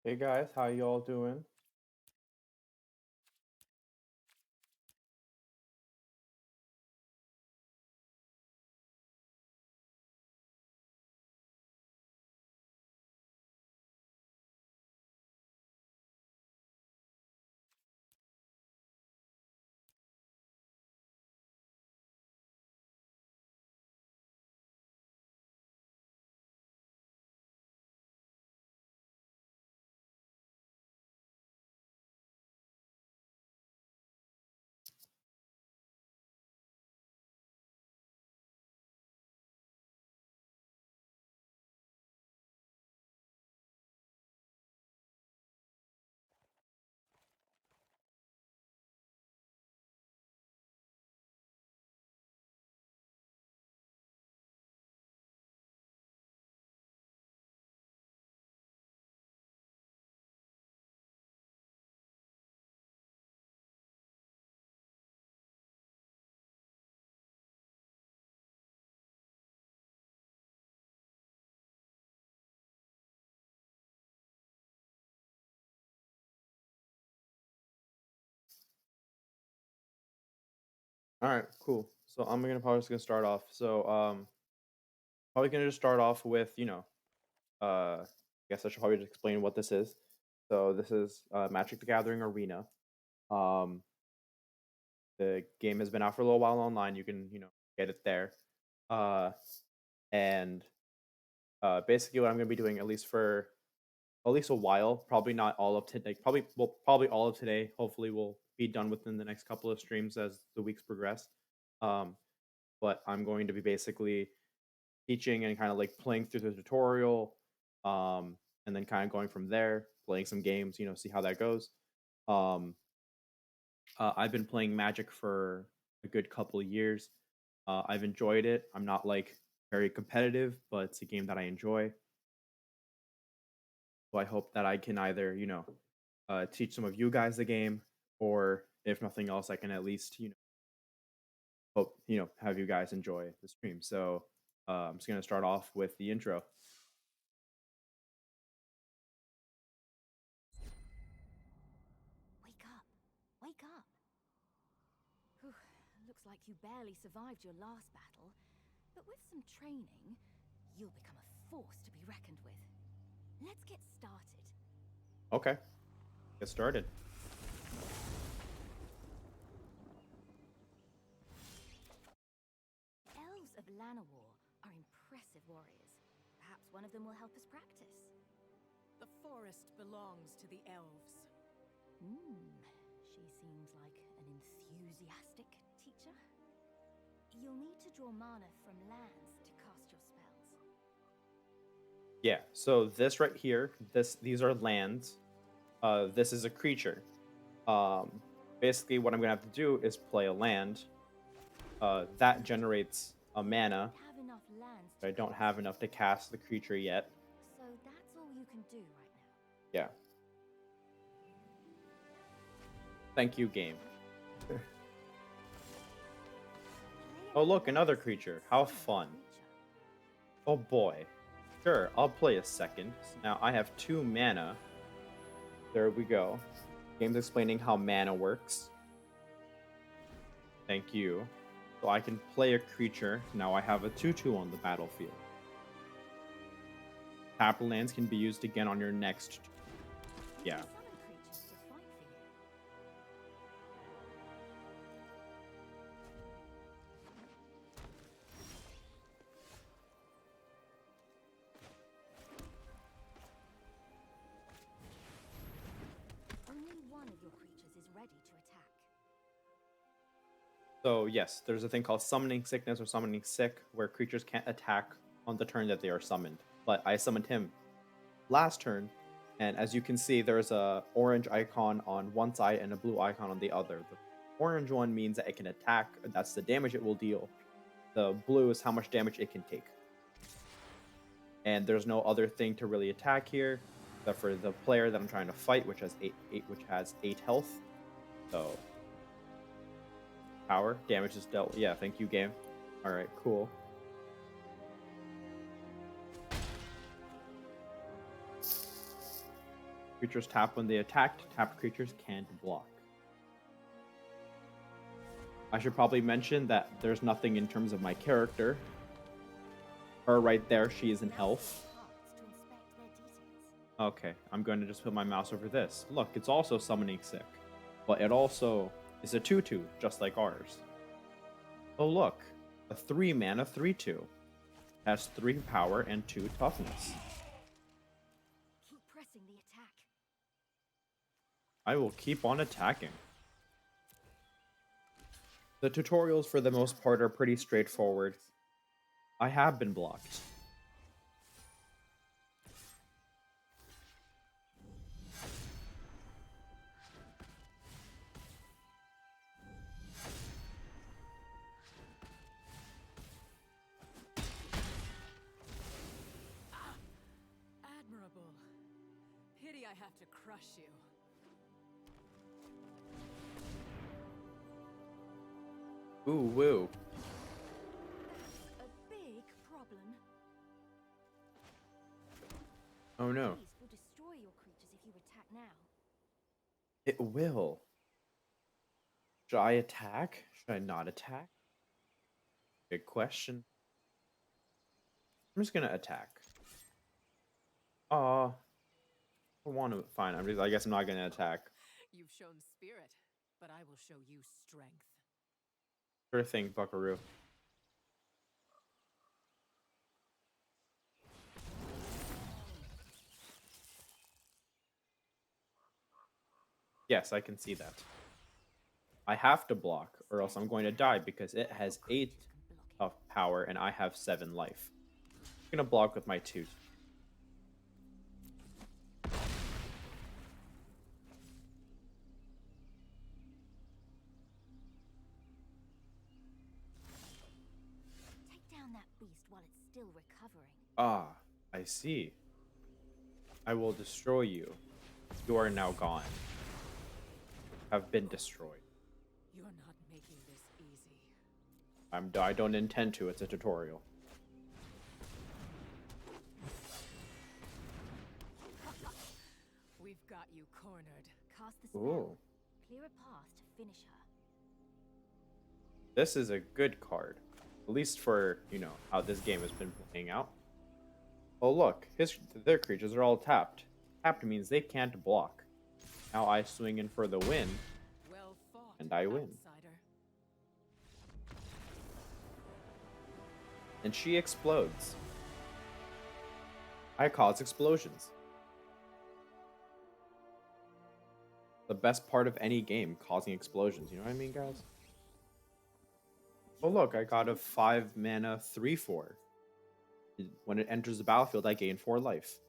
Hey guys, how y'all doing? All right, cool. So I'm gonna probably just gonna start off. Probably gonna just start off with I guess I should probably just explain what this is. So this is Magic the Gathering Arena. Um, the game has been out for a little while online. You can get it there. Uh, and Basically what I'm gonna be doing at least for at least a while, probably not all of today, probably all of today. Hopefully we'll be done within the next couple of streams as the weeks progress. Um, but I'm going to be basically teaching and kind of like playing through the tutorial, and then kind of going from there, playing some games, see how that goes. Um, I've been playing Magic for a good couple of years. I've enjoyed it. I'm not like very competitive, but it's a game that I enjoy. So I hope that I can either, teach some of you guys the game, or if nothing else, I can at least, hope, have you guys enjoy the stream. So I'm just gonna start off with the intro. Wake up! Wake up! Whew, looks like you barely survived your last battle, but with some training, you'll become a force to be reckoned with. Let's get started. Okay, get started. Elves of Llanowar are impressive warriors. Perhaps one of them will help us practice. The forest belongs to the elves. She seems like an enthusiastic teacher. You'll need to draw mana from lands to cast your spells. Yeah, so this right here, these are lands. This is a creature. Um, Basically, what I'm gonna have to do is play a land. That generates a You don't mana. have enough lands But to I don't cast, have enough to cast the creature yet. so that's all you can do right now. Yeah. Thank you, game. Play Oh, an look, another alliance with creature. a How similar fun. creature. Oh boy. Sure, I'll play a second. Now I have 2 mana. There we go. Game's explaining how mana works. Thank you. So I can play a creature. Now I have a 2/2 on the battlefield. Tap lands can be used again on your next. You Yeah. can summon creatures to fight for you. Only one of your creatures is ready to attack. So yes, there's a thing called summoning sickness or summoning sick, where creatures can't attack on the turn that they are summoned. But I summoned him last turn, and as you can see, there's a orange icon on one side and a blue icon on the other. The orange one means that it can attack, that's the damage it will deal. The blue is how much damage it can take. And there's no other thing to really attack here, except for the player that I'm trying to fight, which has eight health. So power damage is dealt. Yeah, thank you, game. All right, cool. Creatures tap when they attacked. Tapped creatures can't block. I should probably mention that there's nothing in terms of my character. Her right there, she is an elf. Okay, I'm going to just put my mouse over this. Look, it's also summoning sick. But it also is a 2/2, just like ours. Oh look, a 3 mana 3/2. Has 3 power and 2 toughness. Keep pressing the attack. I will keep on attacking. The tutorials for the most part are pretty straightforward. I have been blocked. Admirable. Pity I have to crush you. Ooh, woo. That's a big problem. Oh no. These will destroy your creatures if you attack now. It will. Should I attack? Should I not attack? Good question. I'm just gonna attack. I want to. Fine. I guess I'm not gonna attack. You've shown spirit, but I will show you strength. Sure thing, Buckaroo. Yes, I can see that. I have to block, or else I'm going to die because it has 8 of power and I have 7 life. I'm gonna block with my 2. Take down that beast while it's still recovering. Ah, I see. I will destroy you. You are now gone. Have been destroyed. You're not making this easy. I don't intend to. It's a tutorial. We've got you cornered. Cast the spell. Ooh. Clear a path to finish her. This is a good card. At least for, how this game has been playing out. Oh look, their creatures are all tapped. Tapped means they can't block. Now I swing in for the win, Well fought, and I win. outsider. And she explodes. I cause explosions. The best part of any game, causing explosions. You know what I mean, guys? Oh look, I got a 5 mana 3/4. When it enters the battlefield, I gain 4 life.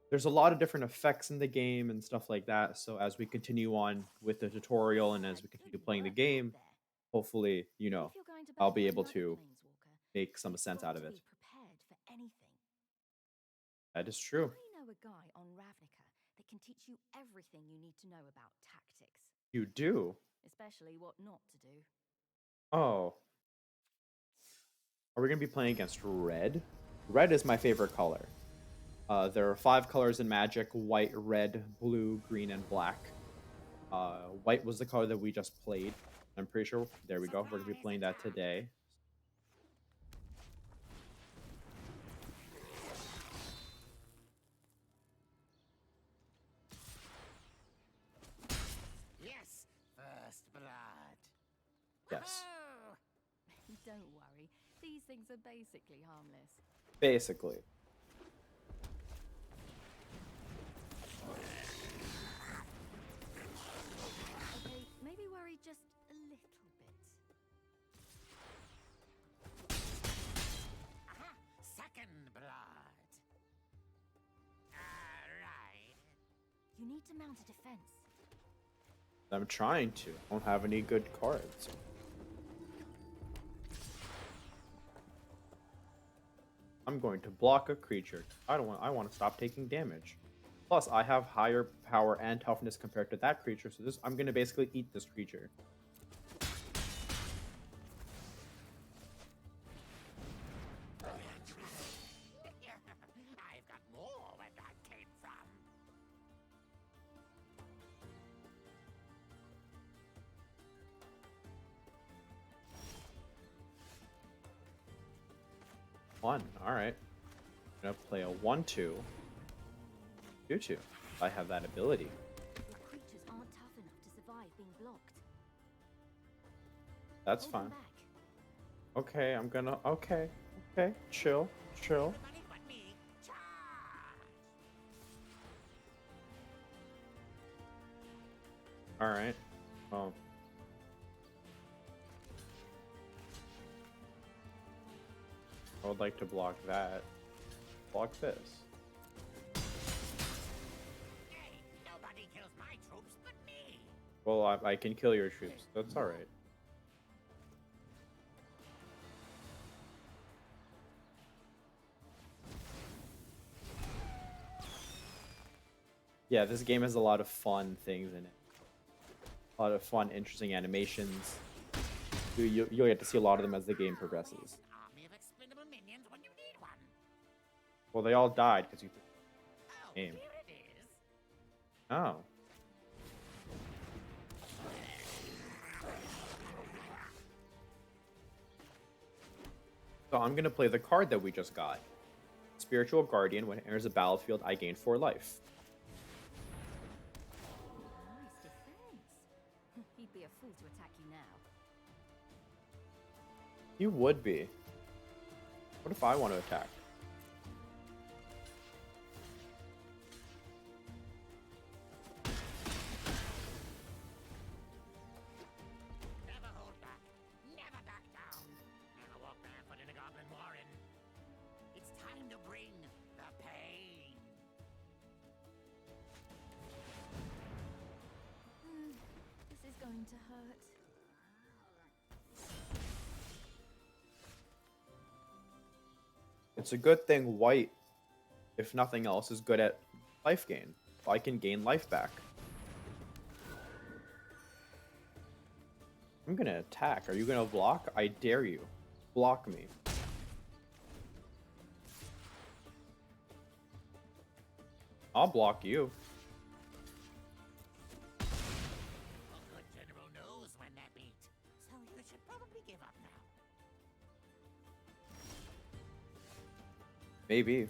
There's a lot of different effects in the game and stuff like that. So as we continue on with the tutorial and as we continue playing the game, hopefully, I'll be able to make some sense out of it. Be prepared for anything. That is true. I know a guy on Ravnica that can teach you everything you need to know about tactics, You do? especially what not to do. Oh. Are we going to be playing against red? Red is my favorite color. There are 5 colors in Magic: white, red, blue, green, and black. White was the color that we just played. I'm pretty sure. There we go. We're going to be playing that today. Yes, first blood. Yes. Don't worry, these things are basically harmless. Basically. Okay, maybe worry just a little bit. Aha, second blood. Alright. You need to mount a defense. I'm trying to. I don't have any good cards. I'm going to block a creature. I want to stop taking damage. Plus, I have higher power and toughness compared to that creature, so I'm going to basically eat this creature. I've got more where that came from. One. All right. I'm gonna play a 1/2. 2/2. I have that ability. Your creatures aren't tough enough to survive being blocked. That's Hold them fine. back. Okay, I'm gonna. Okay. Okay. Chill. Chill. Everybody but me, charge! All right. Well. I would like to block that. Block this. Hey, nobody kills my troops but me. Well, I can kill your troops. That's all right. Yeah, this game has a lot of fun things in it. A lot of fun, interesting animations. You'll get to see a lot of them as the game progresses. Where's an army of expendable minions when you need one? Well, they all died because you. Oh, Game. here it is. Oh. So I'm gonna play the card that we just got. Spiritual Guardian. When it enters the battlefield, I gain 4 life. Nice defense. He'd be a fool to attack you now. You would be. What if I want to attack? Never hold back. Never back down. Never walk barefoot in a goblin warren. It's time to bring the pain. This is going to hurt. It's a good thing white, if nothing else, is good at life gain. I can gain life back. I'm gonna attack. Are you gonna block? I dare you. Block me. I'll block you. A good general knows when they're beat. So you should probably give up now. Maybe. Have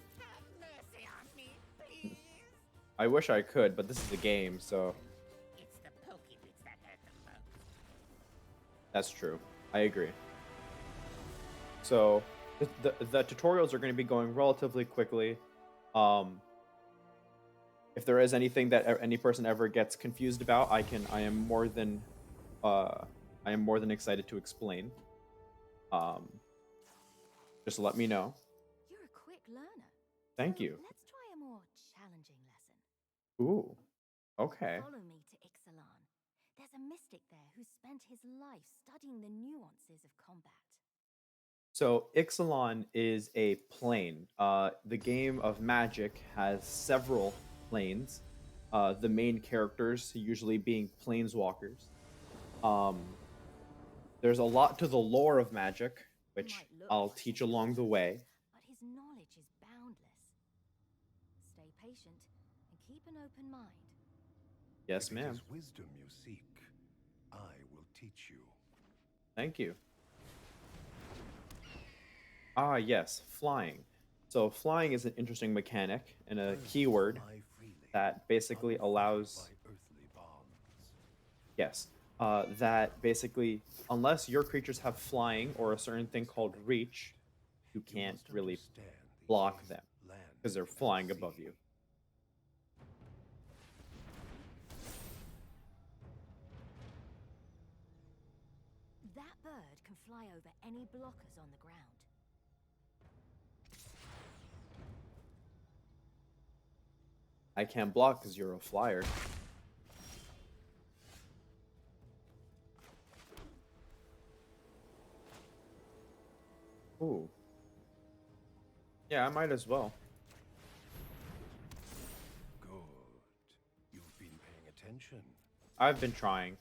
mercy on me, please. I wish I could, but this is a game, so It's the pokey bits that hurt the most. that's true. I agree. So the tutorials are going to be going relatively quickly. If there is anything that any person ever gets confused about, I am more than excited to explain. Just let me know. You're a quick learner. Thank So you. Let's try a more challenging lesson. Ooh. Okay. Follow me to Ixalan. There's a mystic there who spent his life studying the nuances of combat. So Ixalan is a plane. The game of Magic has several planes. The main characters usually being planeswalkers. Um, there's a lot to the lore of Magic, He which might look I'll like teach an along the expert, way. But his knowledge is boundless. Stay patient and keep an open mind. Yes, If it ma'am. is wisdom you seek, I will teach you. Thank you. Ah, yes, flying. So flying is an interesting mechanic and a Birds keyword fly freely, that basically unfettered allows, by earthly bonds. yes, that basically, unless your creatures have flying or a certain thing called reach, you You can't must really understand the block air, them land, because they're and flying above sea. you. That bird can fly over any blockers on the ground. I can't block because you're a flyer. Ooh. Yeah, I might as well. Good. You've been paying attention. I've been trying.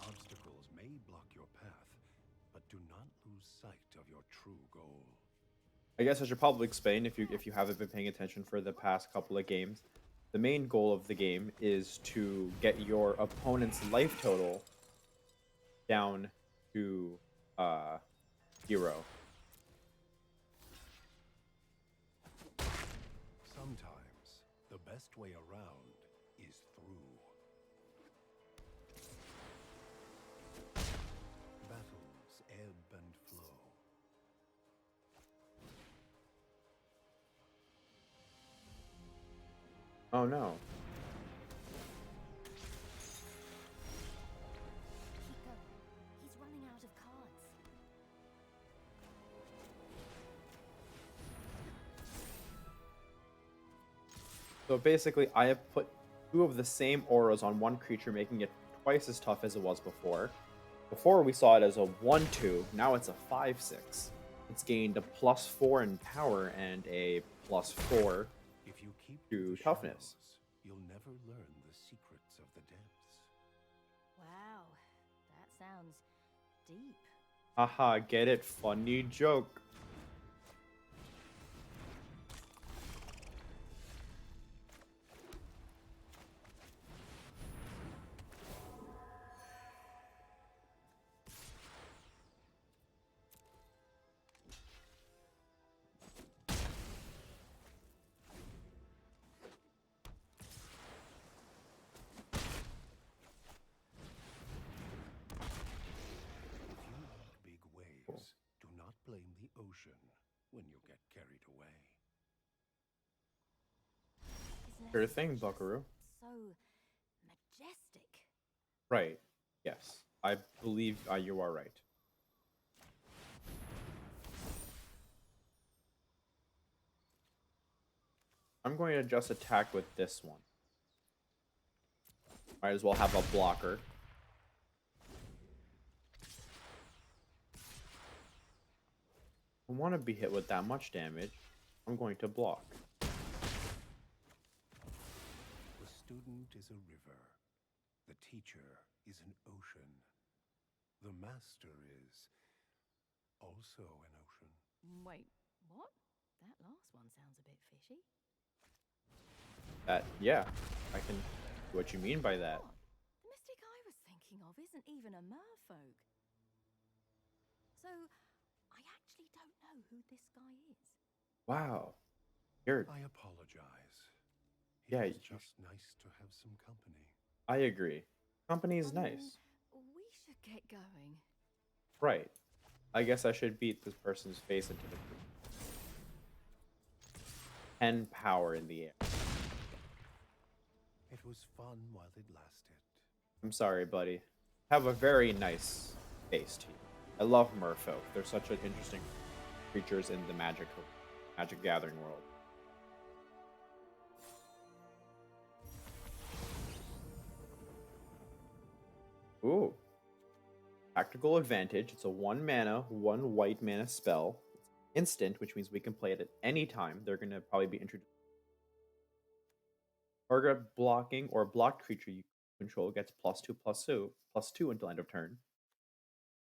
Obstacles may block your path, but do not lose sight of your true goal. I guess I should probably explain if you haven't been paying attention for the past couple of games. the main goal of the game is to get your opponent's life total down to uh 0. Sometimes the best way around is through. Battles ebb and flow. Oh no. Keep going. He's running out of cards. So basically, I have put 2 of the same auras on one creature, making it twice as tough as it was before. Before we saw it as a 1/2, now it's a 5/6. It's gained a +4 in power and a +4 If you keep to the toughness. shadows, you'll never learn the secrets of the depths. Wow, that sounds deep. Haha, get it? Funny joke. If you like big waves, Cool. do not blame the ocean when you get carried away. His Sure lessons thing, are just Buckaroo. so majestic. Right. Yes. I believe you are right. I'm going to just attack with this one. Might as well have a blocker. I want to be hit with that much damage. I'm going to block. The student is a river. The teacher is an ocean. The master is also an ocean. Wait, what? That last one sounds a bit fishy. Yeah, I can see what you mean by that. What? The mystic I was thinking of isn't even a merfolk. So, I actually don't know who this guy is. Wow. You're, I apologize. It yeah, was just nice to have some company. I agree. Company is nice. We should get going. Right. I guess I should beat this person's face into the ground. 10 power in the air. It was fun while it lasted. I'm sorry, buddy. Have a very nice face to you. I love merfolk. They're such an interesting creatures in the Magic Gathering world. Ooh. Tactical Advantage. It's a 1 mana, 1 white mana spell. It's instant, which means we can play it at any time. They're going to probably be introduced. Target blocking or blocked creature you control gets +2/+2 until end of turn.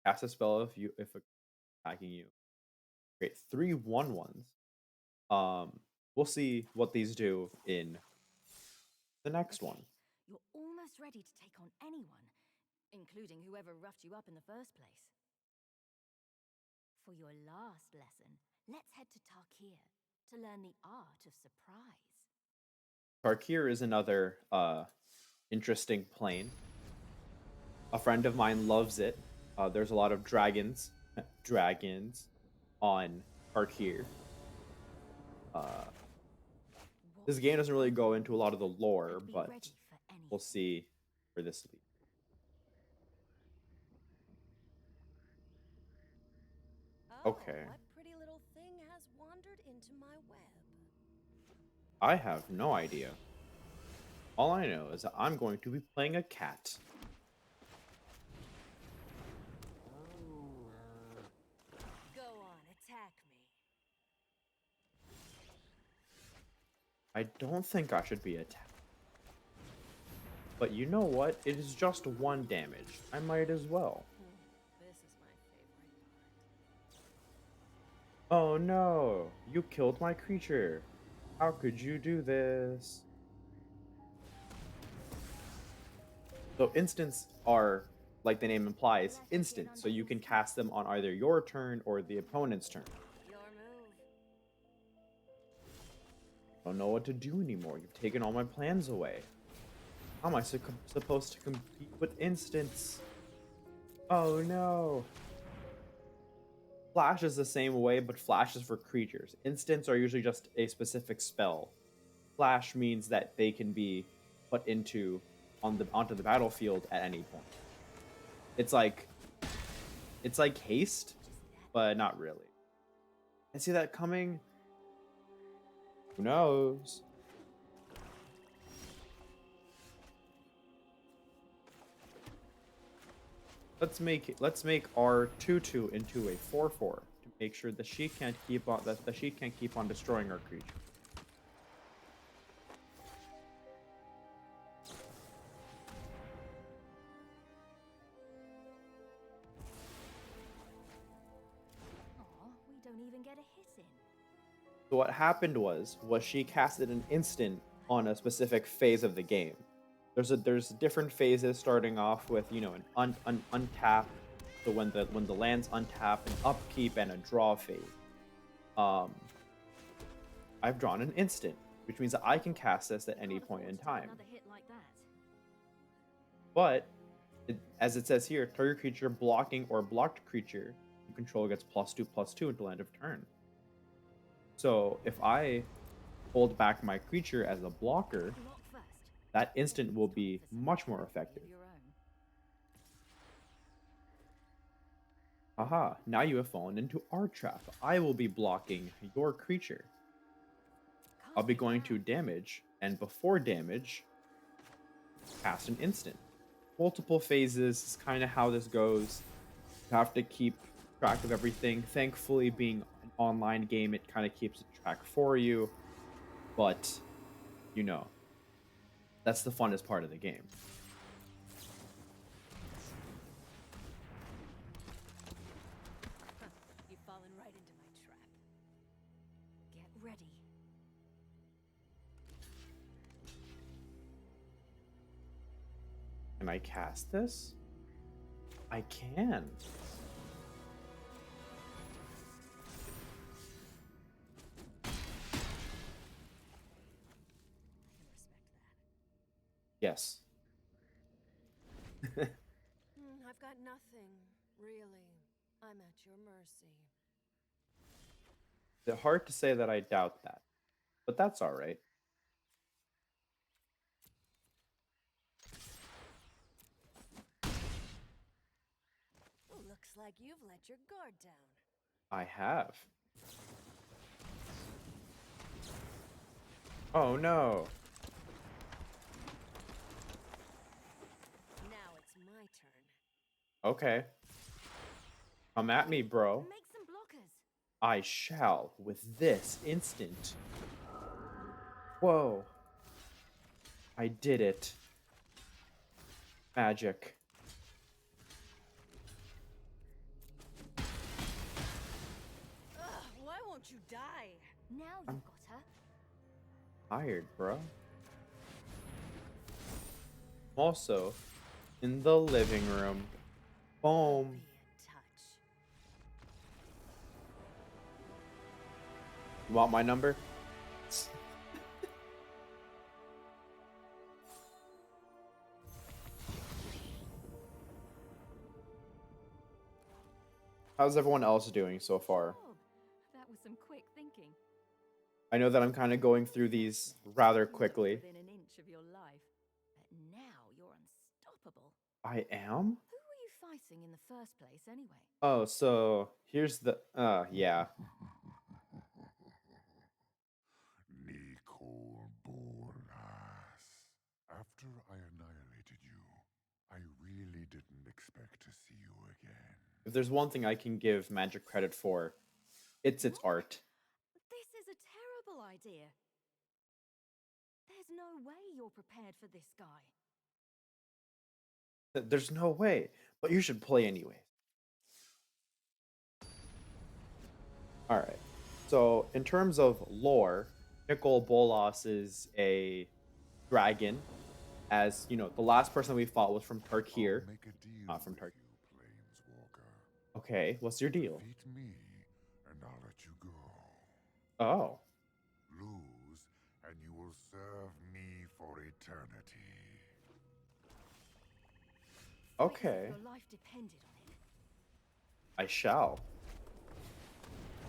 Cast a spell if attacking you. Create 3 1/1s. We'll see what these do in the next one. You're almost ready to take on anyone, including whoever roughed you up in the first place. For your last lesson, let's head to Tarkir to learn the art of surprise. Tarkir is another interesting plane. A friend of mine loves it. There's a lot of dragons on Tarkir. This game doesn't really go into a lot of the lore, but we'll see where this leads. Oh, Okay. what pretty little thing has wandered into my web? I have no idea. All I know is that I'm going to be playing a cat. Go on, attack me. I don't think I should be attacked. But you know what? It is just 1 damage. I might as well. This is my favorite part. Oh no! You killed my creature. How could you do this? So instants are, like the name implies, Let her get instant. So under you some can skin. cast them on either your turn or the opponent's turn. Your move. I don't know what to do anymore. You've taken all my plans away. How am I supposed to compete with instants? Oh no. Flash is the same way, but flash is for creatures. Instants are usually just a specific spell. Flash means that they can be put onto the battlefield at any point. It's like haste, Did you see that? but not really. I see that coming. Who knows? Let's make our 2/2 into a 4/4 to make sure that she can't keep on destroying our creature. Aw, we don't even get a hit in. So what happened was she casted an instant on a specific phase of the game. There's different phases starting off with, an untap, so when the lands untap, an upkeep, and a draw phase. Um I've drawn an instant, which means that I can cast this at any Can't point afford in to take time. another hit like that. But as it says here, target creature blocking or blocked creature you control gets +2/+2 until end of turn. So if I hold back my creature as a blocker, Block first. that instant will It's time be for some much more therapy effective. of your own. Haha, now you have fallen into our trap. I will be blocking your creature. I'll Cast be it going to down. damage, and before damage, cast an instant. Multiple phases is kind of how this goes. You have to keep track of everything. Thankfully, being an online game, it kind of keeps a track for you. But, you know, that's the funnest part of the game. You've fallen right into my trap. Get ready. Can I cast this? I can. I can respect that. Yes. I've got nothing, really. I'm at your mercy. It's hard to say that I doubt that, but that's all right. Looks like you've let your guard down. I have. Oh no. Now it's my turn. Okay. Come at me, bro. Make some blockers. I shall with this instant. Whoa. I did it. Magic. Why won't you die? Now I'm you've got her. tired, bro. Also, in the living room. Boom. Be in touch. You want my number? How's everyone else doing so far? Bob, that was some quick thinking. I know that I'm kind of going through these rather You were quickly. within an inch of your life, but now you're unstoppable. I am? Who were you fighting in the first place, anyway? Oh, so here's the yeah. Nicol Bolas. After I annihilated you, I really didn't expect to see you again. If there's one thing I can give Magic credit for, it's its What? art. This is a terrible idea. There's no way you're prepared for this guy. There's no way, but you should play anyway. All right. So, in terms of lore, Nicol Bolas is a dragon as you know, the last person we fought was from I'll Turkey, make a deal not from with Turkey. you, Planeswalker. Okay, what's your deal? Defeat me, and I'll let you go. Oh, Lose, and you will serve me for eternity. Fight as if okay, your life depended on it. I shall.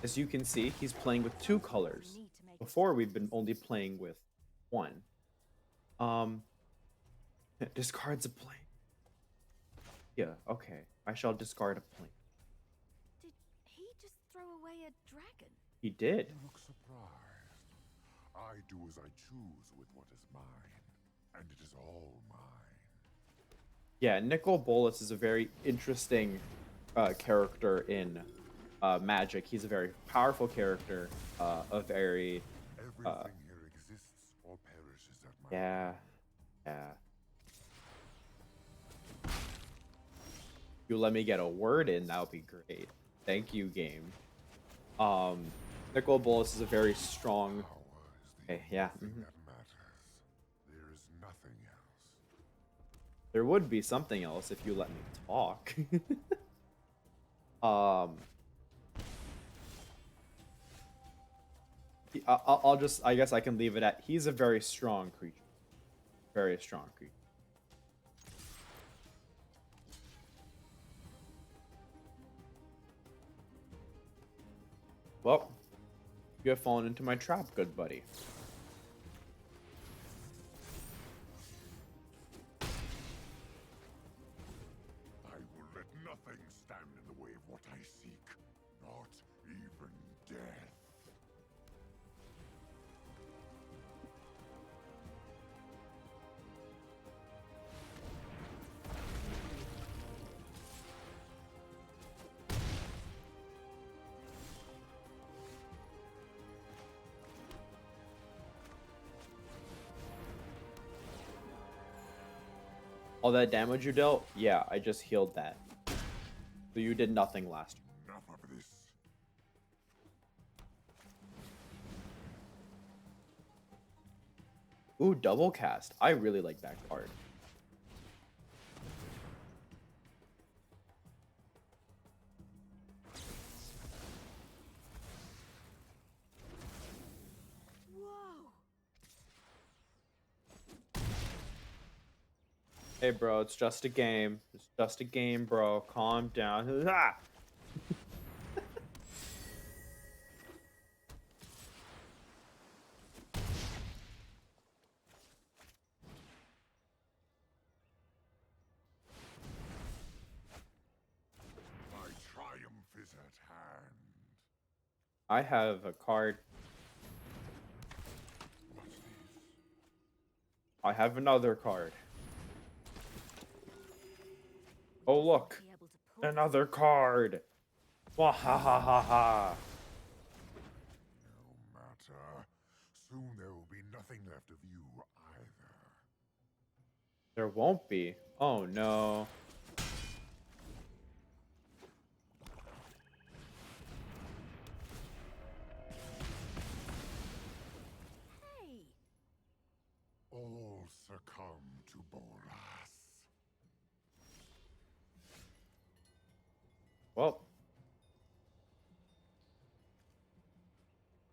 As you can see, he's playing with two colors. Need to make a Before we've been choice. only playing with one. Um, discards a plane. Yeah, okay. I shall discard a plane. Did he just throw away a dragon? He did. You look surprised. I do as I choose with what is mine, and it is all mine. Yeah, Nicol Bolas is a very interesting character in Magic. He's a very powerful character. A very Everything here exists or perishes at my yeah, yeah. You let me get a word in, that would be great. Thank you, game. Nicol Bolas is a very strong. Power is the Okay, yeah. only thing that matters. There is nothing else. There would be something else if you let me talk. um, I'll just. I guess I can leave it at. He's a very strong creature. Very strong creature. Well, you have fallen into my trap, good buddy. I will let nothing stand in the way of what I seek. Not even death. All that damage you dealt, yeah, I just healed that. So you did nothing last turn. Enough of this. Ooh, double cast. I really like that card. Whoa! Hey, bro, it's just a game. It's just a game, bro. Calm down. Ah! My triumph is at hand. I have a card. What's this? I have another card. Oh, look. Be able to pull Another card. Wahahaha. No matter. Soon there will be nothing left of you either. There won't be. Oh, no. Hey! All succumb to Bolas. Well.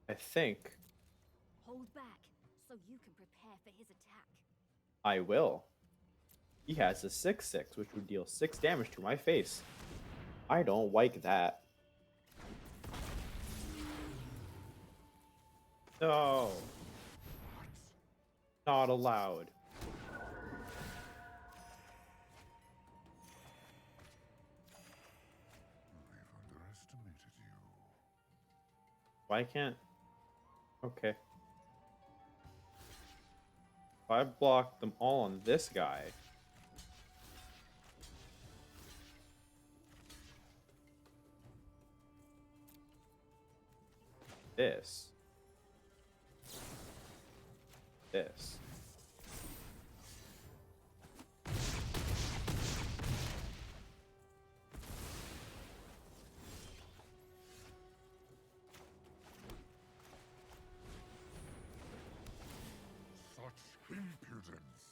I think Hold back, so you can prepare for his attack. I will. He has a 6/6, which would deal 6 damage to my face. I don't like that. No. Not allowed. We've underestimated you. Why can't... Okay. If I block them all on this guy... This. This. Such impudence!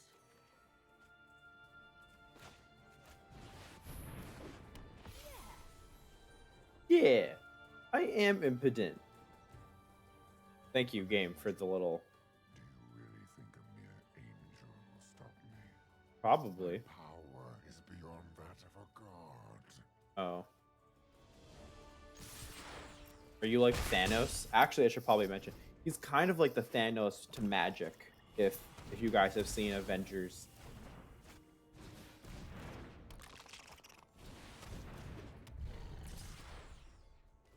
Yeah, I am impotent. Thank you, game, for the little. Do you really think a mere angel will stop me? Probably. Power is beyond that of a god. Oh. Are you like Thanos? Actually, I should probably mention he's kind of like the Thanos to magic. If you guys have seen Avengers.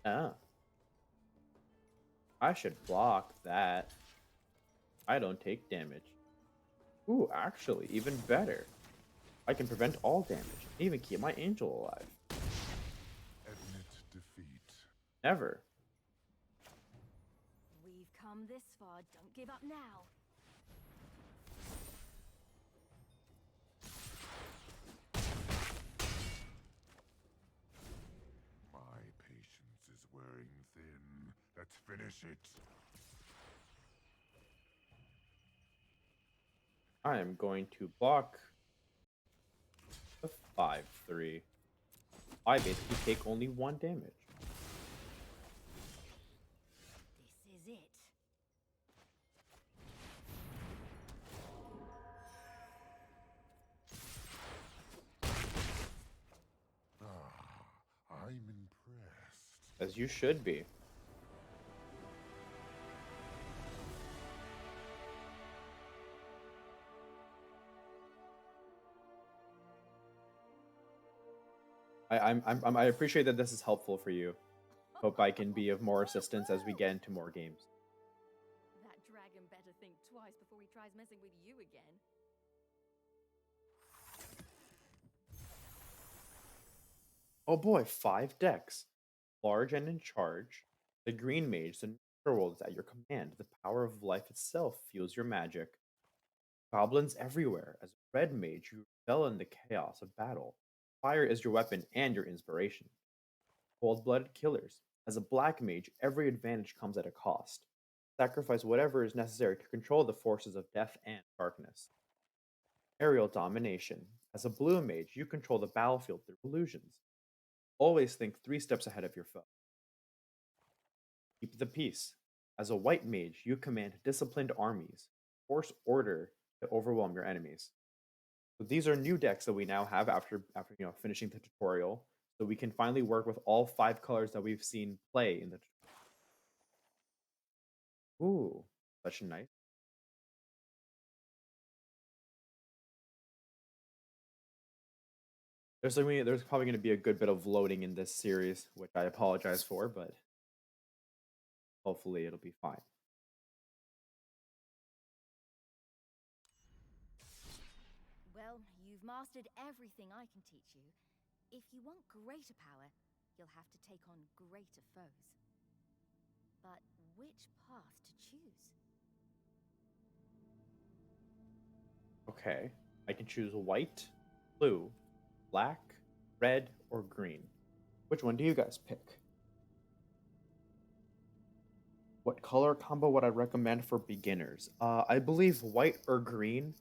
Oh. I should block that. I don't take damage. Ooh, actually, even better. I can prevent all damage and even keep my angel alive. Admit defeat. Never. We've come this far. Don't give up now. My patience is wearing thin. Let's finish it. I am going to block the 5-3. I basically take only 1 damage. This is it. I'm impressed. As you should be. I appreciate that this is helpful for you. Hope I can be of more assistance as we get into more games. That dragon better think twice before he tries messing with you again. Oh boy, 5 decks. Large and in charge. The green mage, the neutral world is at your command. The power of life itself fuels your magic. Goblins everywhere. As a red mage, you rebel in the chaos of battle. Fire is your weapon and your inspiration. Cold-blooded killers. As a black mage, every advantage comes at a cost. Sacrifice whatever is necessary to control the forces of death and darkness. Aerial domination. As a blue mage, you control the battlefield through illusions. Always think 3 steps ahead of your foe. Keep the peace. As a white mage, you command disciplined armies. Force order to overwhelm your enemies. So these are new decks that we now have after finishing the tutorial. So we can finally work with all 5 colors that we've seen play in the Ooh, such a nice. There's probably going to be a good bit of loading in this series, which I apologize for, but hopefully it'll be fine. Well, you've mastered everything I can teach you. If you want greater power, you'll have to take on greater foes. But which path to choose? Okay, I can choose white, blue, black, red, or green. Which one do you guys pick? What color combo would I recommend for beginners? I believe white or green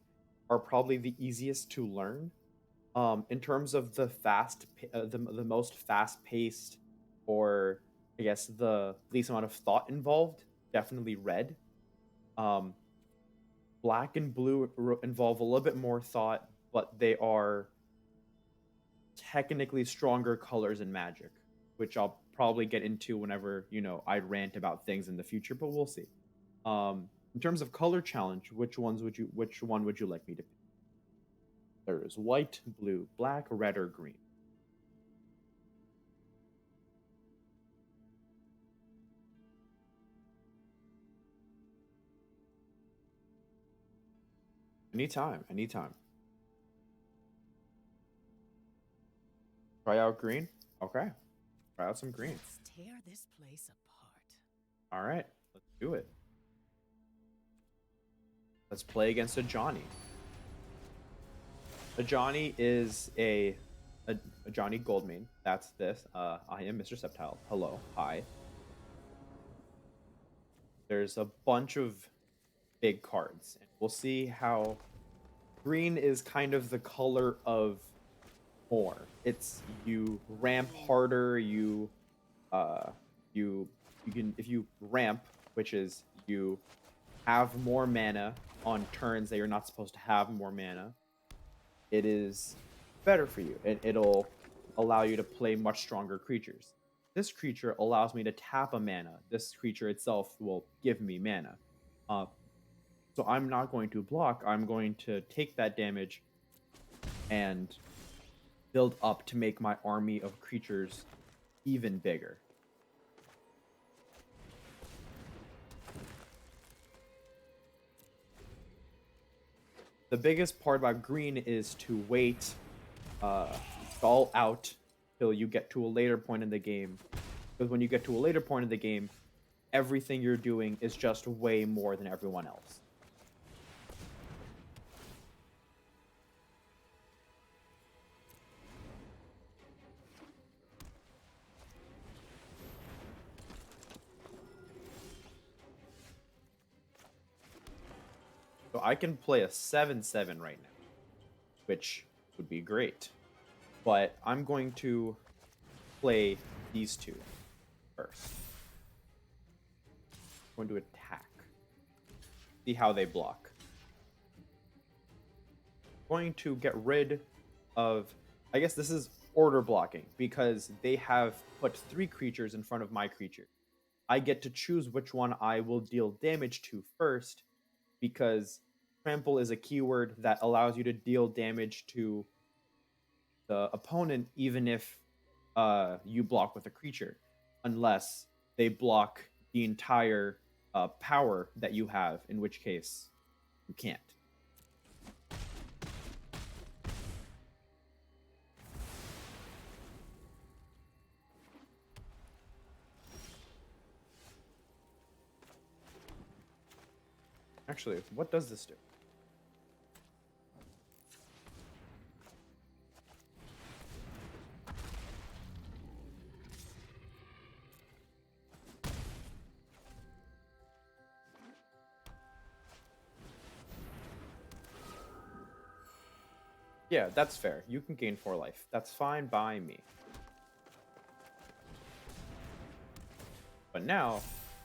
are probably the easiest to learn. In terms of the most fast paced, or I guess the least amount of thought involved, definitely red. Um, Black and blue involve a little bit more thought, but they are technically stronger colors in Magic, which I'll probably get into whenever I rant about things in the future. But we'll see. In terms of color challenge, which one would you like me to pick? There is white, blue, black, red, or green. Anytime, anytime. Try out green. Okay, try out some green. Let's tear this place apart. All right, let's do it. Let's play against a Johnny. A Johnny is a Johnny Goldmane. That's this. I am Mr. Sceptile. Hello. Hi. There's a bunch of big cards. And we'll see how green is kind of the color of more. It's you ramp harder, you You can, if you ramp, which is you have more mana on turns that you're not supposed to have more mana, it is better for you. It'll allow you to play much stronger creatures. This creature allows me to tap a mana. This creature itself will give me mana. So I'm not going to block. I'm going to take that damage and build up to make my army of creatures even bigger. The biggest part about green is to wait, stall out till you get to a later point in the game. Because when you get to a later point in the game, everything you're doing is just way more than everyone else. So I can play a 7/7 right now, which would be great. But I'm going to play these two first. I'm going to attack. See how they block. I'm going to get rid of... I guess this is order blocking, because they have put 3 creatures in front of my creature. I get to choose which one I will deal damage to first, because trample is a keyword that allows you to deal damage to the opponent even if you block with a creature, unless they block the entire power that you have, in which case you can't. Actually, what does this do? Yeah, that's fair. You can gain 4 life. That's fine by me. But now,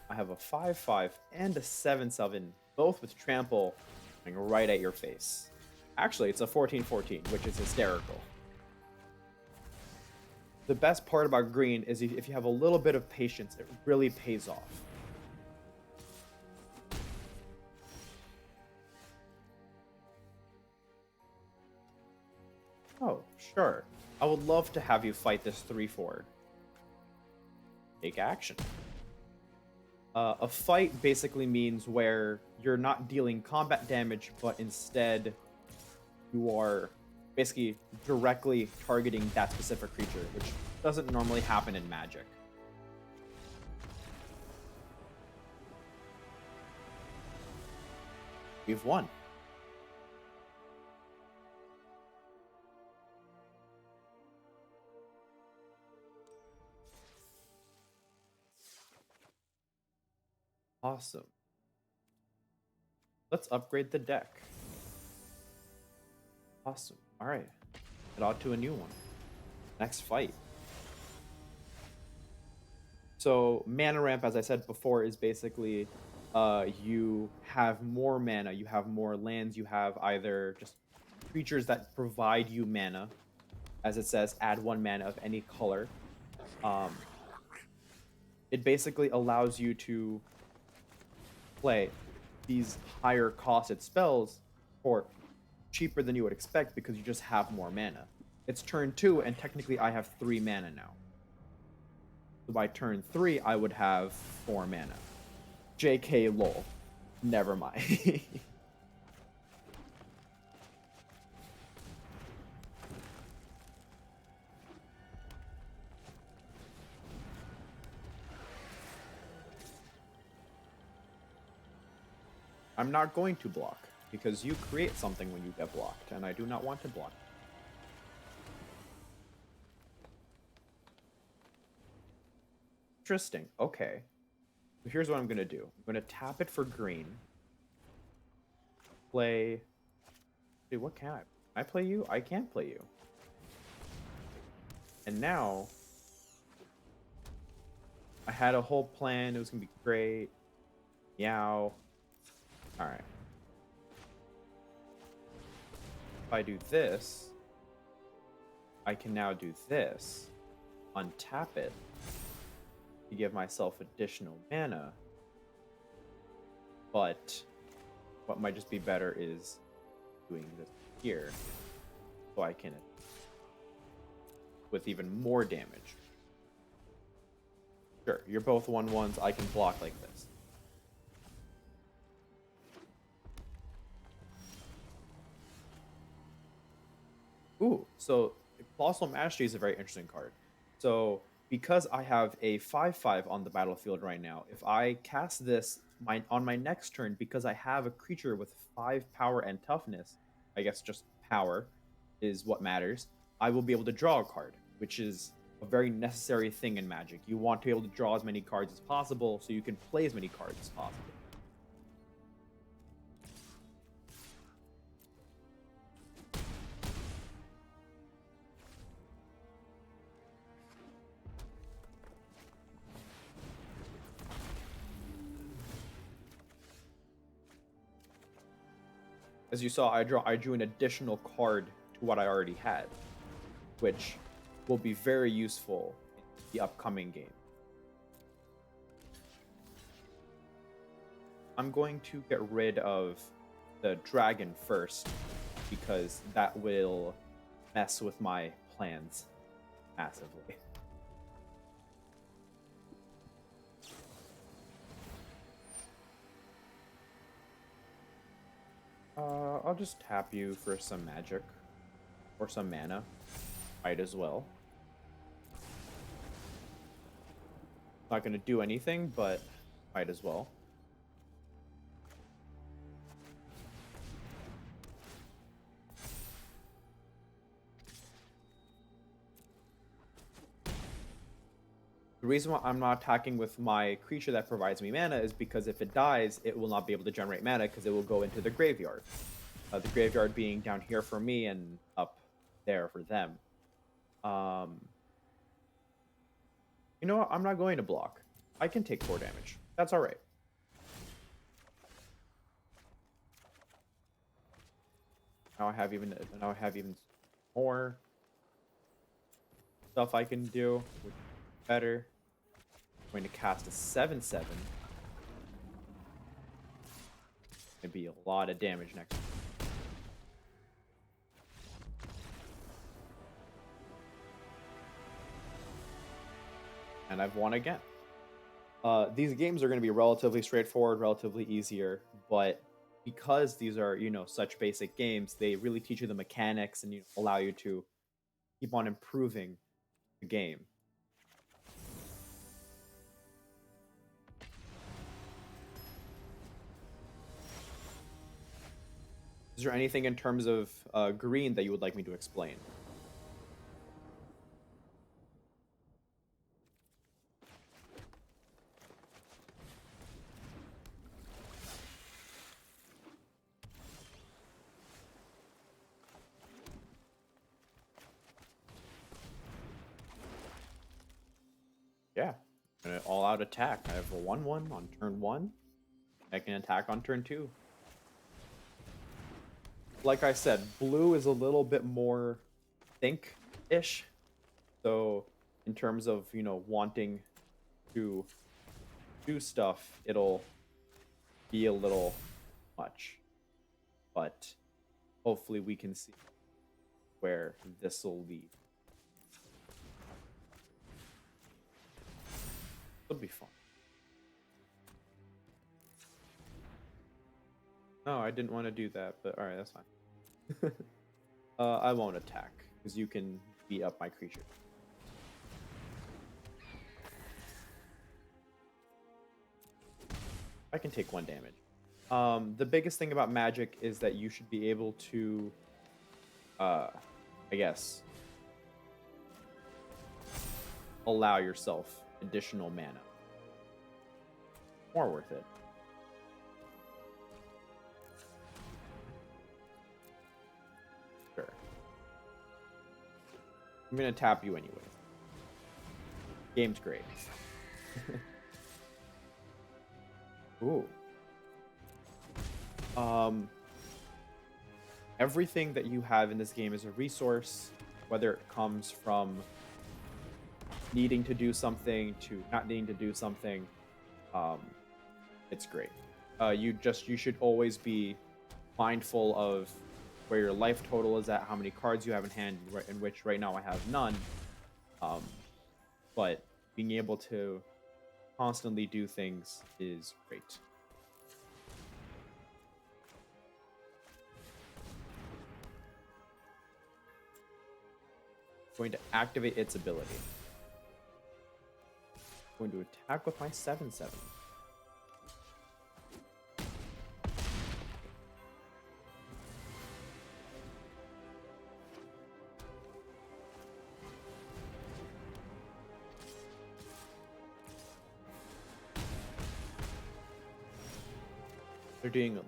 I have a 5/5 and a 7/7, both with trample, coming right at your face. Actually, it's a 14/14, which is hysterical. The best part about green is if you have a little bit of patience, it really pays off. Oh, sure. I would love to have you fight this 3/4. Take action. A fight basically means where you're not dealing combat damage, but instead you are basically directly targeting that specific creature, which doesn't normally happen in Magic. We've won. Awesome. Let's upgrade the deck. Awesome. All right. Head on to a new one. Next fight. So mana ramp, as I said before, is basically you have more mana, you have more lands, you have either just creatures that provide you mana, as it says, add 1 mana of any color. It basically allows you to play these higher costed spells for cheaper than you would expect because you just have more mana. It's turn 2, and technically I have 3 mana now. So by turn 3, I would have 4 mana. JK lol. Never mind. I'm not going to block, because you create something when you get blocked, and I do not want to block. Interesting. Okay. So here's what I'm going to do. I'm going to tap it for green. Play... Wait, what can I? Can I play you? I can't play you. And now... I had a whole plan. It was gonna be great. Meow. All right. If I do this, I can now do this. Untap it to give myself additional mana. But what might just be better is doing this here, so I can with even more damage. Sure, you're both 1/1s. I can block like this. Ooh, so Colossal Mastery is a very interesting card. So because I have a 5/5 on the battlefield right now, if I cast this on my next turn, because I have a creature with 5 power and toughness, I guess just power is what matters, I will be able to draw a card, which is a very necessary thing in Magic. You want to be able to draw as many cards as possible so you can play as many cards as possible. As you saw, I drew an additional card to what I already had, which will be very useful in the upcoming game. I'm going to get rid of the dragon first, because that will mess with my plans massively. I'll just tap you for some magic or some mana. Might as well. Not going to do anything, but might as well. The reason why I'm not attacking with my creature that provides me mana is because if it dies, it will not be able to generate mana because it will go into the graveyard. The graveyard being down here for me and up there for them. You know what? I'm not going to block. I can take 4 damage. That's all right. Now I have even more stuff I can do, which is better. I'm going to cast a 7/7. It'd be a lot of damage next. And I've won again. These games are going to be relatively straightforward, relatively easier, but because these are, such basic games, they really teach you the mechanics and allow you to keep on improving the game. Is there anything in terms of green that you would like me to explain? Yeah, an all-out attack. I have a 1/1 on turn 1. I can attack on turn 2. Like I said, blue is a little bit more think-ish. So in terms of, wanting to do stuff, it'll be a little much. But hopefully we can see where this will lead. It'll be fun. No, I didn't want to do that, but alright, that's fine. I won't attack, because you can beat up my creature. I can take 1 damage. The biggest thing about Magic is that you should be able to, I guess, allow yourself additional mana. More worth it. Sure. I'm gonna tap you anyway. Game's great. Ooh. Everything that you have in this game is a resource, whether it comes from needing to do something to not needing to do something. Um, it's great. You should always be mindful of where your life total is at, how many cards you have in hand, in which right now I have none. Um, but being able to constantly do things is great. Going to activate its ability. Going to attack with my 7/7.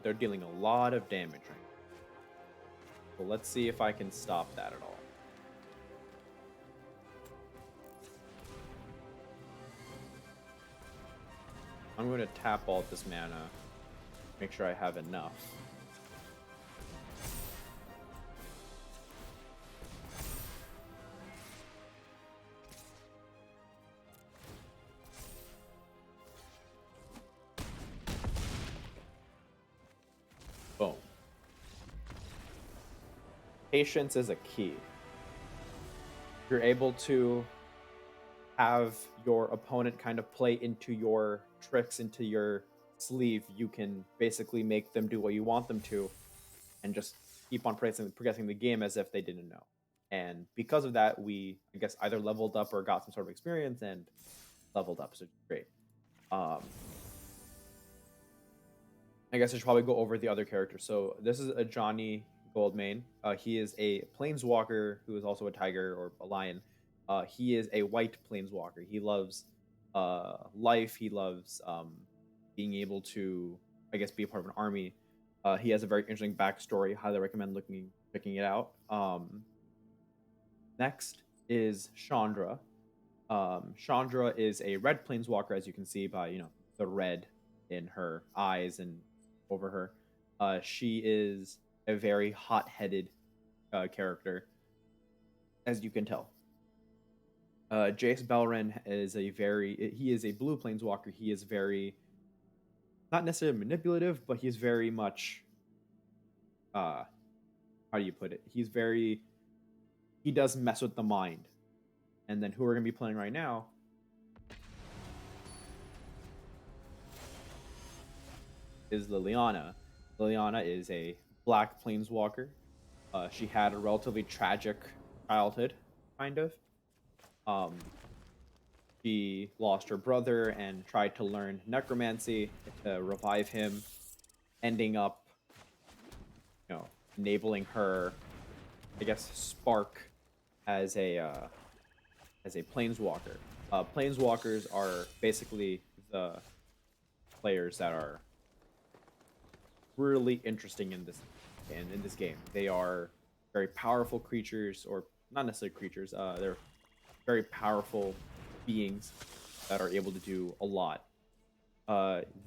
They're dealing a lot of damage right now. So let's see if I can stop that at all. I'm going to tap all this mana, make sure I have enough. Boom. Patience is a key. You're able to have your opponent kind of play into your tricks, into your sleeve. You can basically make them do what you want them to and just keep on progressing the game as if they didn't know. And because of that, we, I guess, either leveled up or got some sort of experience and leveled up, so it's great. I guess I should probably go over the other characters. So this is a Johnny Goldmane. He is a planeswalker who is also a tiger or a lion. He is a white planeswalker. He loves life. He loves being able to, I guess, be a part of an army. He has a very interesting backstory. Highly recommend checking it out. Next is Chandra. Chandra is a red planeswalker, as you can see by the red in her eyes and over her. She is a very hot-headed character, as you can tell. Jace Beleren is he is a blue planeswalker. He is very, not necessarily manipulative, but he's very much, how do you put it? He does mess with the mind. And then who we're going to be playing right now is Liliana. Liliana is a black planeswalker. She had a relatively tragic childhood, kind of. She lost her brother and tried to learn necromancy to revive him, ending up, enabling her, I guess, spark as a planeswalker. Planeswalkers are basically the players that are really interesting in this game. They are very powerful creatures, or not necessarily creatures. They're very powerful beings that are able to do a lot.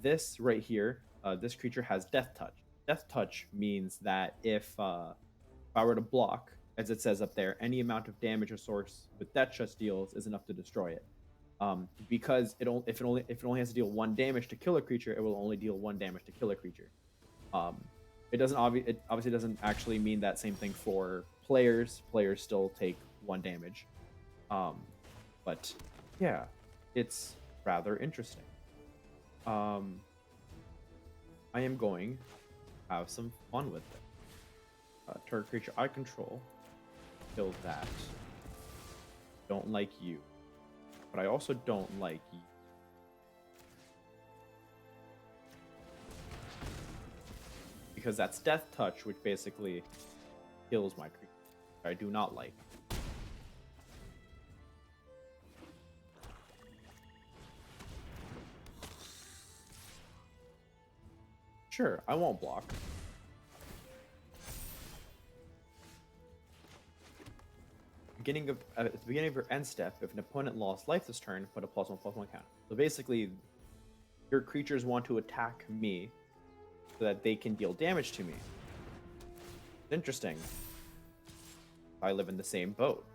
This right here, this creature has Death Touch. Death Touch means that if I were to block, as it says up there, any amount of damage a source with Death Touch deals is enough to destroy it. Because if it only has to deal 1 damage to kill a creature, it will only deal 1 damage to kill a creature. It obviously doesn't actually mean that same thing for players. Players still take 1 damage. But yeah, it's rather interesting. I am going to have some fun with it. Target creature I control. Kill that. Don't like you. But I also don't like you. Because that's Death Touch, which basically kills my creature. I do not like. Sure, I won't block. at the beginning of your end step, if an opponent lost life this turn, put a +1/+1 counter. So basically, your creatures want to attack me so that they can deal damage to me. It's interesting. I live in the same boat.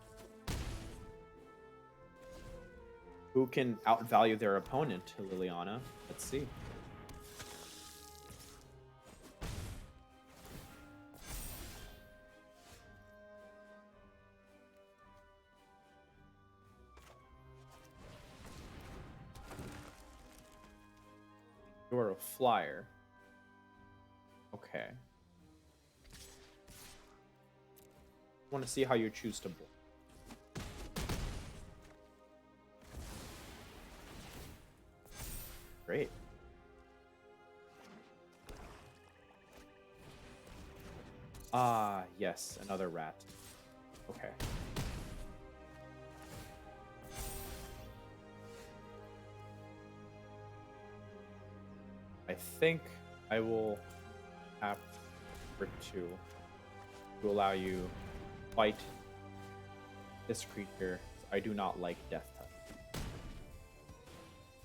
Who can outvalue their opponent, Liliana? Let's see. You're a flyer. Okay. Want to see how you choose to board. Great. Ah, yes, another rat. Okay. I think I will tap for 2 to allow you fight this creature. I do not like Death Touch.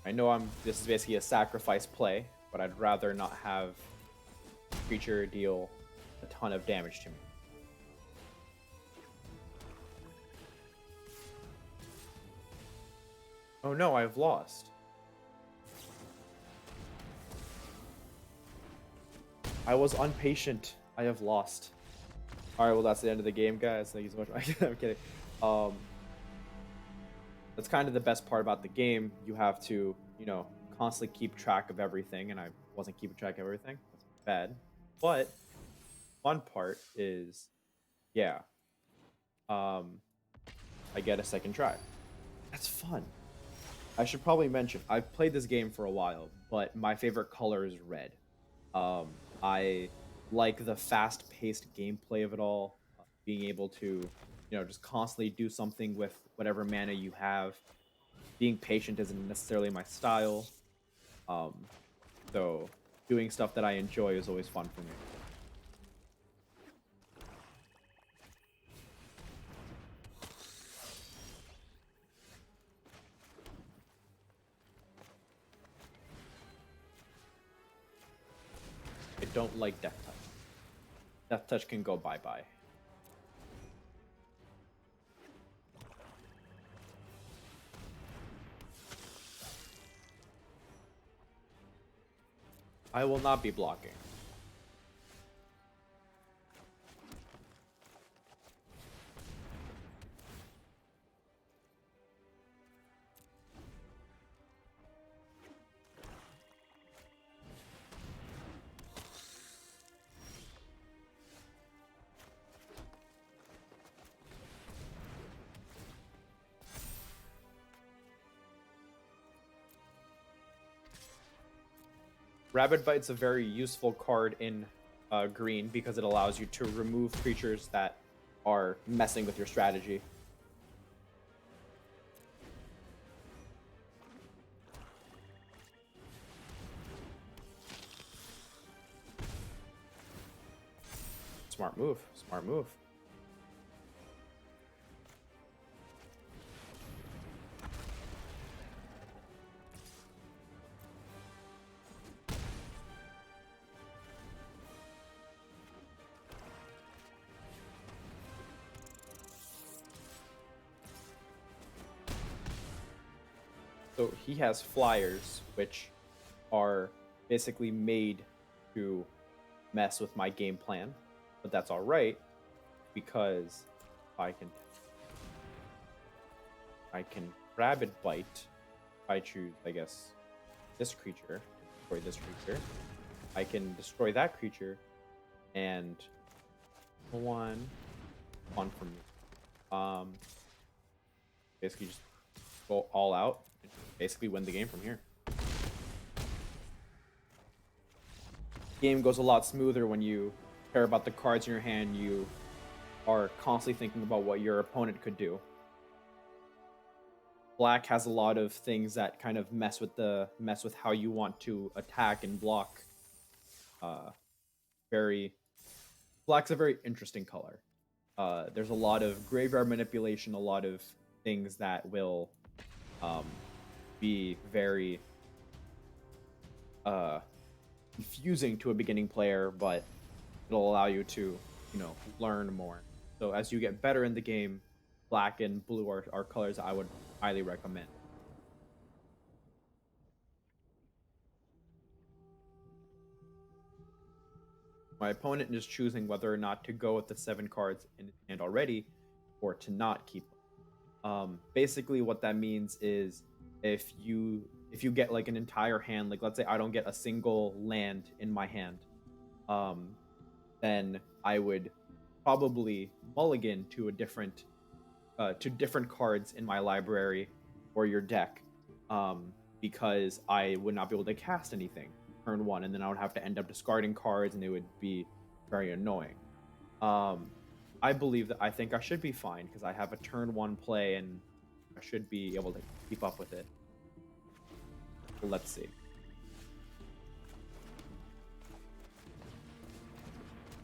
I know this is basically a sacrifice play, but I'd rather not have creature deal a ton of damage to me. Oh no, I've lost. I was impatient. I have lost. Alright, well that's the end of the game, guys. Thank you so much. I'm kidding. That's kind of the best part about the game. You have to, constantly keep track of everything, and I wasn't keeping track of everything. That's bad. But fun part is, yeah, I get a second try. That's fun. I should probably mention, I've played this game for a while, but my favorite color is red. I like the fast-paced gameplay of it all, being able to, just constantly do something with whatever mana you have. Being patient isn't necessarily my style, so doing stuff that I enjoy is always fun for me. I don't like Death Touch. Death Touch can go bye-bye. I will not be blocking. Rabid Bite's a very useful card in green because it allows you to remove creatures that are messing with your strategy. Smart move. Smart move. So he has flyers, which are basically made to mess with my game plan, but that's all right because I can Rabid Bite. I choose, I guess, this creature, destroy this creature. I can destroy that creature, and fun for me. Basically just go all out and basically win the game from here. Game goes a lot smoother when you care about the cards in your hand. You are constantly thinking about what your opponent could do. Black has a lot of things that kind of mess with how you want to attack and block. Black's a very interesting color. there's a lot of graveyard manipulation, a lot of things that will um, be very uh, confusing to a beginning player, but it'll allow you to, learn more. So as you get better in the game, black and blue are colors I would highly recommend. My opponent is choosing whether or not to go with the 7 cards in his hand already, or to not keep them. Basically, what that means is if you get like an entire hand, like let's say I don't get a single land in my hand, um, then I would probably mulligan to different cards in my library or your deck, because I would not be able to cast anything turn 1, and then I would have to end up discarding cards, and it would be very annoying. Um, I believe that I think I should be fine because I have a turn 1 play, and I should be able to keep up with it. Let's see.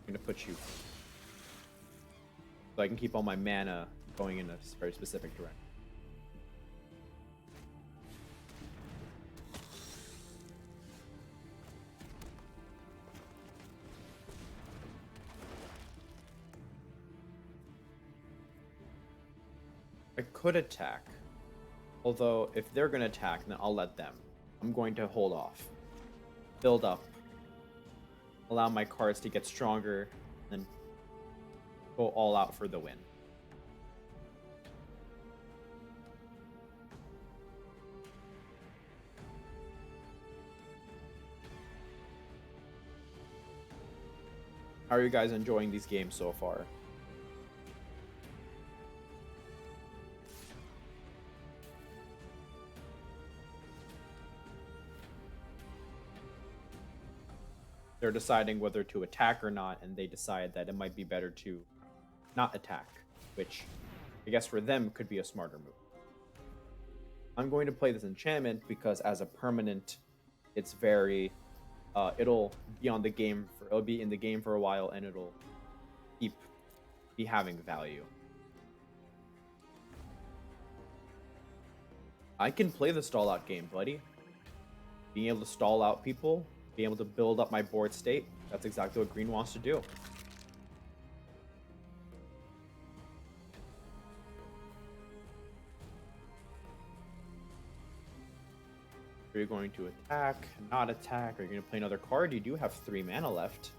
I'm gonna put you so I can keep all my mana going in a very specific direction. I could attack. Although, if they're going to attack, then I'll let them. I'm going to hold off. Build up. Allow my cards to get stronger, and go all out for the win. How are you guys enjoying these games so far? They're deciding whether to attack or not, and they decide that it might be better to not attack, which I guess for them could be a smarter move. I'm going to play this enchantment because as a permanent, it's very it'll be it'll be in the game for a while, and it'll be having value. I can play the stall out game, buddy. Being able to stall out people, being able to build up my board state, that's exactly what green wants to do. Are you going to attack, not attack? Are you going to play another card? You do have 3 mana left.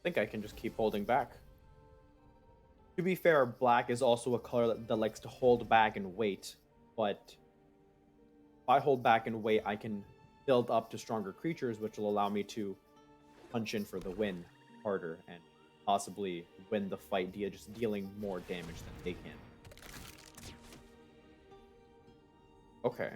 I think I can just keep holding back. To be fair, black is also a color that likes to hold back and wait, but if I hold back and wait, I can build up to stronger creatures, which will allow me to punch in for the win harder and possibly win the fight, just dealing more damage than they can. Okay.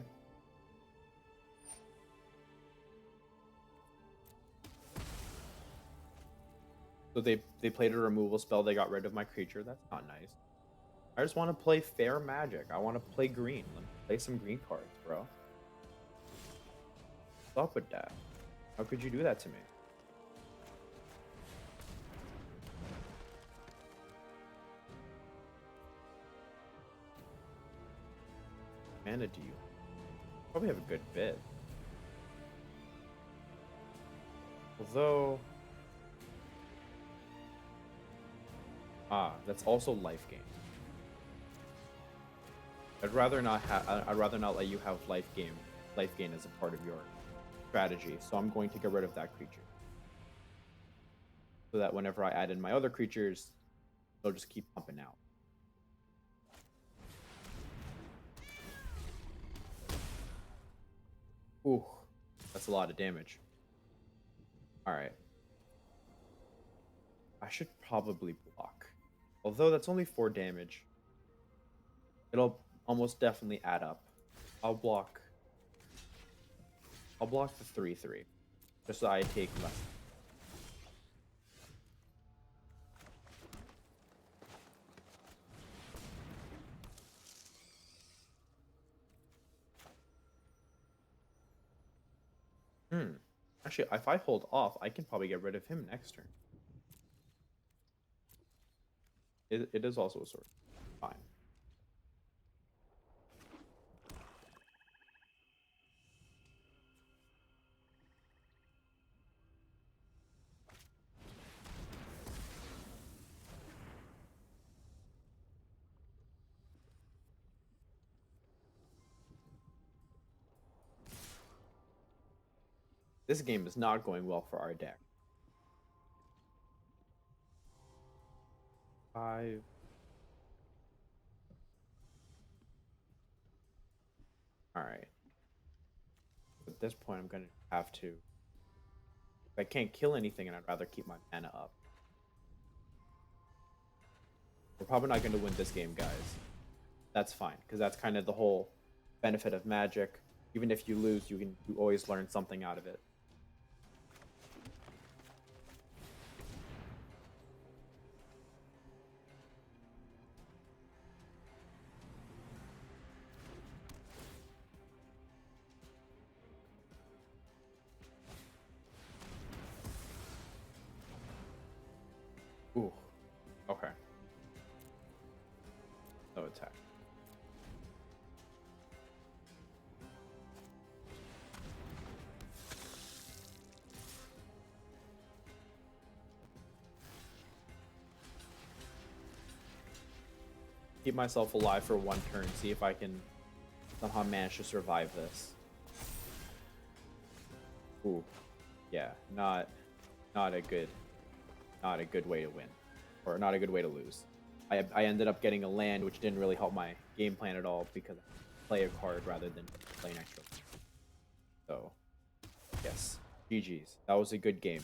So they played a removal spell, they got rid of my creature. That's not nice. I just want to play fair magic. I want to play green. Let me play some green cards, bro. What's up with that? How could you do that to me? Mana do you? Probably have a good bit. Although... that's also life gain. I'd rather not let you have life gain as a part of your strategy. So I'm going to get rid of that creature, so that whenever I add in my other creatures, they'll just keep pumping out. Ooh, that's a lot of damage. All right. I should probably block. Although that's only 4 damage. It'll almost definitely add up. I'll block. I'll block the 3/3, just so I take less. Hmm. Actually, if I hold off, I can probably get rid of him next turn. It is also a sword. Fine. This game is not going well for our deck. 5. All right. At this point, I'm gonna have to. I can't kill anything, and I'd rather keep my mana up. We're probably not gonna win this game, guys. That's fine, because that's kind of the whole benefit of Magic. Even if you lose, you always learn something out of it. Ooh. Okay. No attack. Keep myself alive for one turn, see if I can somehow manage to survive this. Ooh. Yeah, not a good way to win. Or not a good way to lose. I ended up getting a land which didn't really help my game plan at all because I play a card rather than play an extra. So yes. GG's. That was a good game.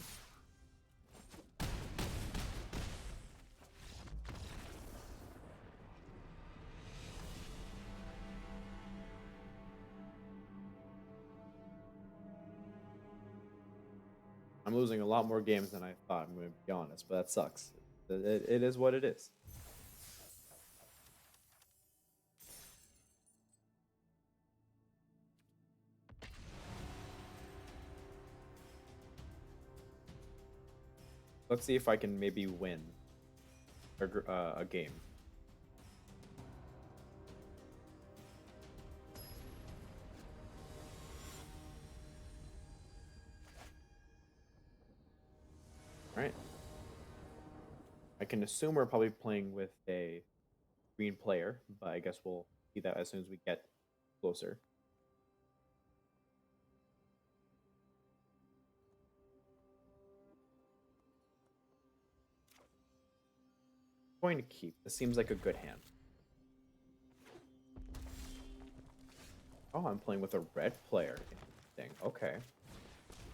I'm losing a lot more games than I thought, I'm going to be honest, but that sucks. It is what it is. Let's see if I can maybe win a game. Right. I can assume we're probably playing with a green player, but I guess we'll see that as soon as we get closer. I'm going to keep. This seems like a good hand. Oh, I'm playing with a red player. Interesting. Okay.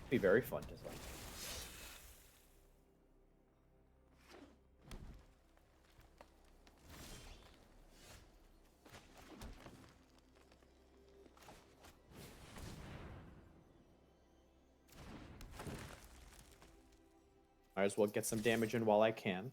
Be very fun to play. Might as well get some damage in while I can.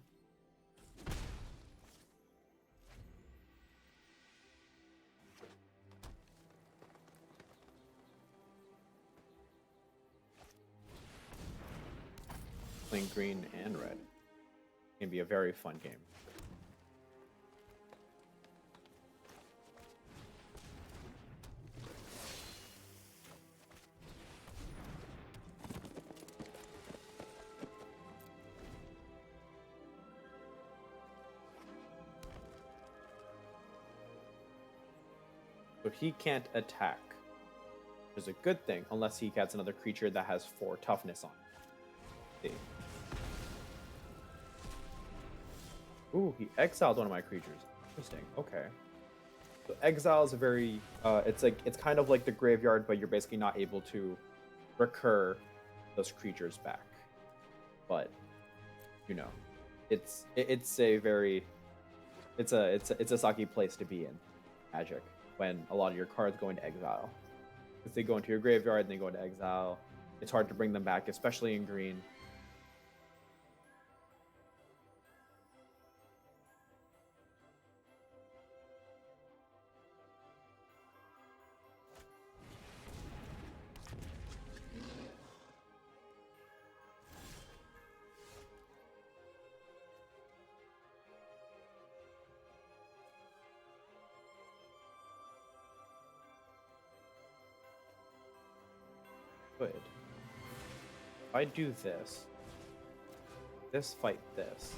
Playing green and red. Can be a very fun game. So he can't attack, which is a good thing, unless he gets another creature that has 4 toughness on it. See. Ooh, he exiled one of my creatures. Interesting. Okay. So exile is a very it's kind of like the graveyard, but you're basically not able to recur those creatures back. But you know, it's a very it's a sucky place to be in. magic when a lot of your cards go into exile. If they go into your graveyard and they go into exile, it's hard to bring them back, especially in green. Good. If I do this, this fight this,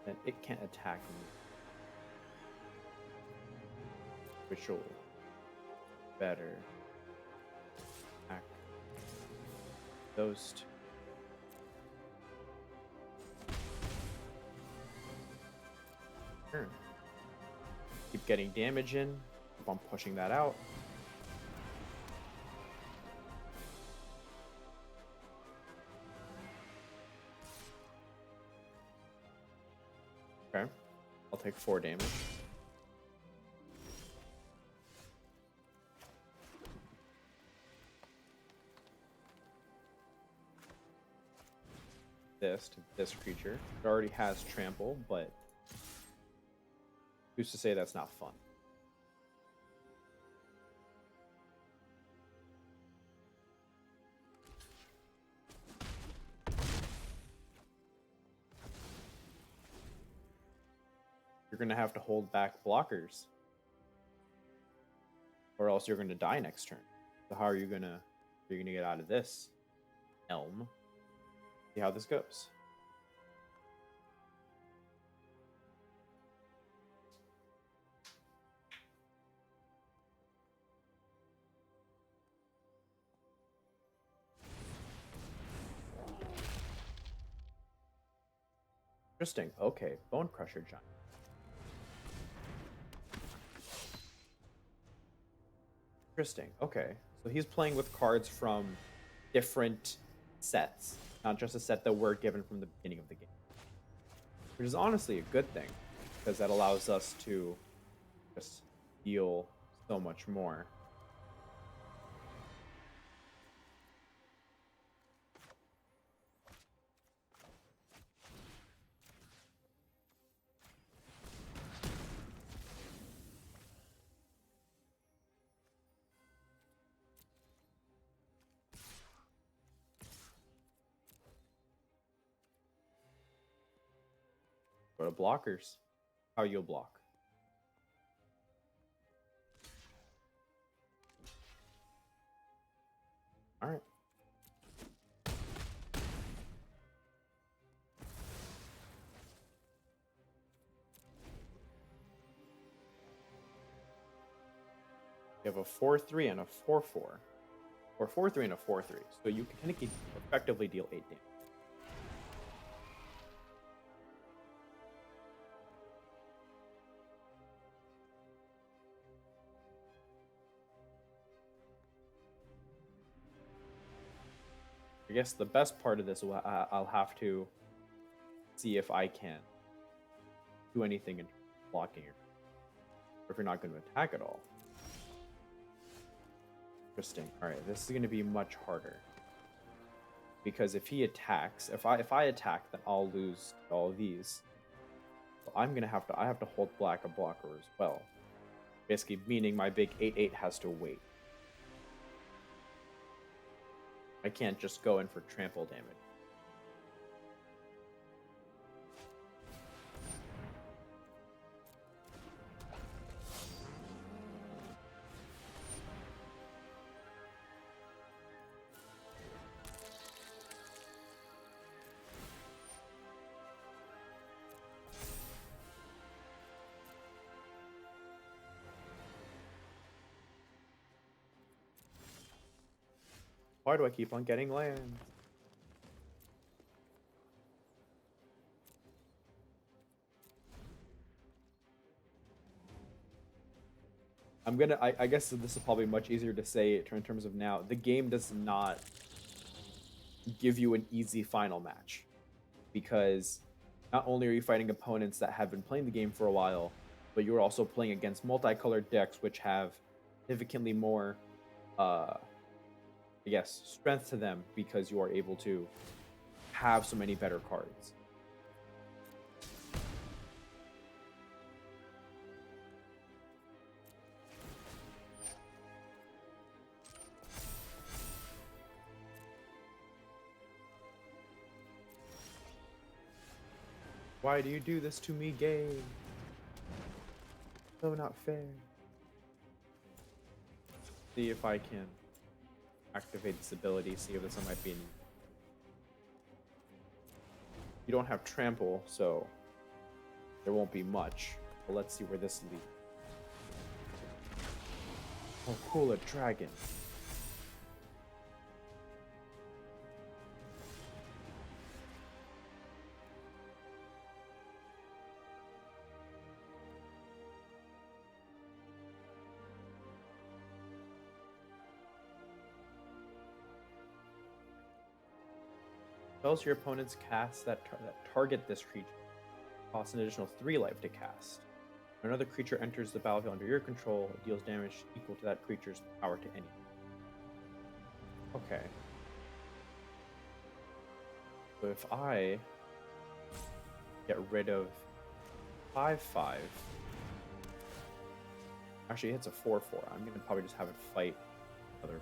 then it can't attack me. Which will better attack those two. Turn. Keep getting damage in. Keep on pushing that out. Okay. I'll take 4 damage. This to this creature. It already has trample, but who's to say that's not fun? You're gonna have to hold back blockers, or else you're gonna die next turn. So how are you gonna get out of this? Elm. See how this goes. Interesting. Okay, Bone Crusher Giant. Interesting. Okay, so he's playing with cards from different sets, not just a set that we're given from the beginning of the game, which is honestly a good thing because that allows us to just deal so much more. Go to blockers. How you'll block. All right. You have a 4/3 and a 4/4, or 4/3 and a 4/3. So you can effectively deal 8 damage. I guess the best part of this, I'll have to see if I can do anything in blocking, or if you're not going to attack at all. Interesting. All right, this is going to be much harder because if he attacks, if I attack, then I'll lose all of these. So I have to hold black a blocker as well. Basically, meaning my big 8/8 has to wait. I can't just go in for trample damage. Why do I keep on getting land? I guess this is probably much easier to say in terms of now. The game does not give you an easy final match because not only are you fighting opponents that have been playing the game for a while, but you're also playing against multicolored decks which have significantly more, I guess, strength to them because you are able to have so many better cards. Why do you do this to me, game? So not fair. See if I can activate this ability, see if this might be. You don't have trample, so there won't be much. But let's see where this leads. Oh, cool, a dragon. Spells your opponents cast that target this creature cost an additional 3 life to cast. When another creature enters the battlefield under your control, it deals damage equal to that creature's power to any. Okay. So if I get rid of 5/5, actually it hits a 4/4. I'm gonna probably just have it fight another.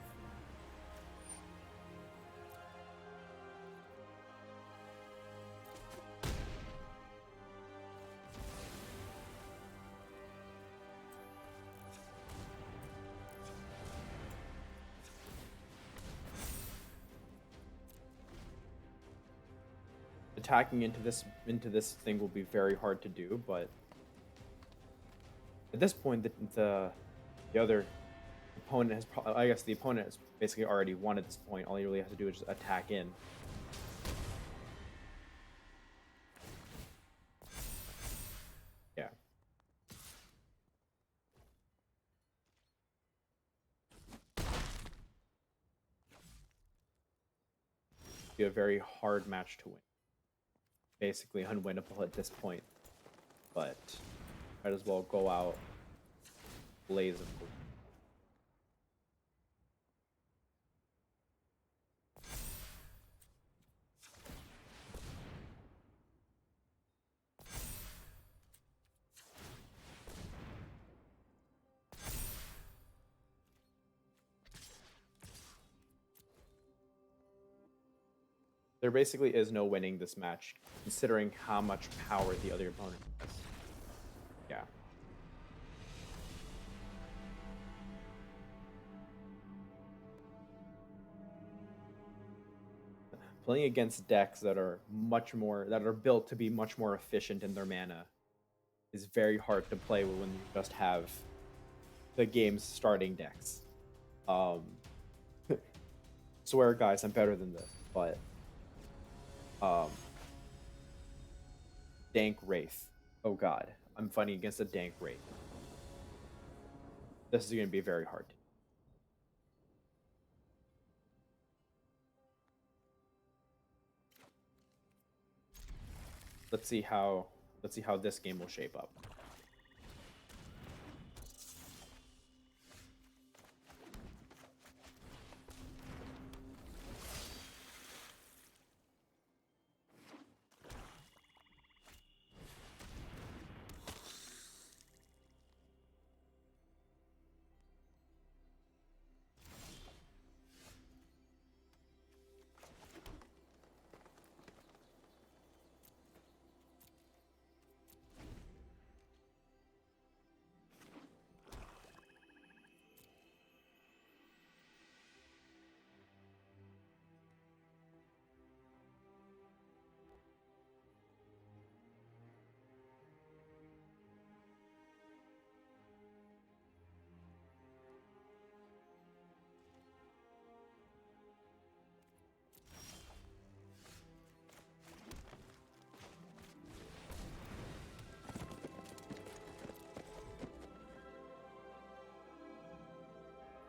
Attacking into this thing will be very hard to do, but at this point, the other opponent has I guess the opponent has basically already won at this point. All he really has to do is just attack in. Yeah. Be a very hard match to win. Basically unwinnable at this point, but might as well go out blazing. There basically is no winning this match, considering how much power the other opponent has. Yeah. Playing against decks that are built to be much more efficient in their mana is very hard to play when you just have the game's starting decks. Swear guys, I'm better than this, but Dank Wraith. Oh god, I'm fighting against a Dank Wraith. This is going to be very hard. Let's see how this game will shape up.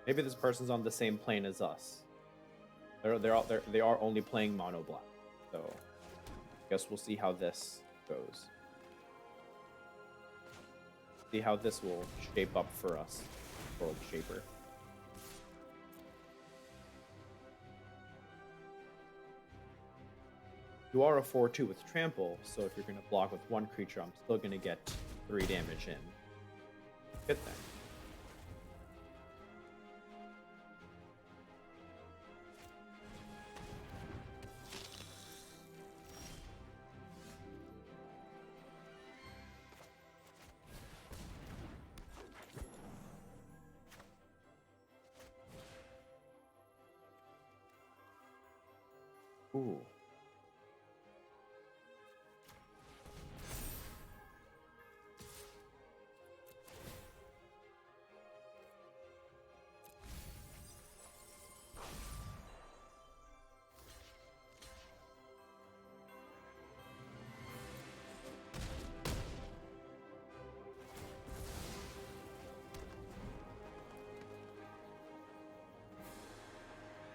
Maybe this person's on the same plane as us. They are only playing mono black, so I guess we'll see how this goes. See how this will shape up for us, World Shaper. You are a 4/2 with trample, so if you're going to block with one creature, I'm still going to get 3 damage in. Good thing. Ooh.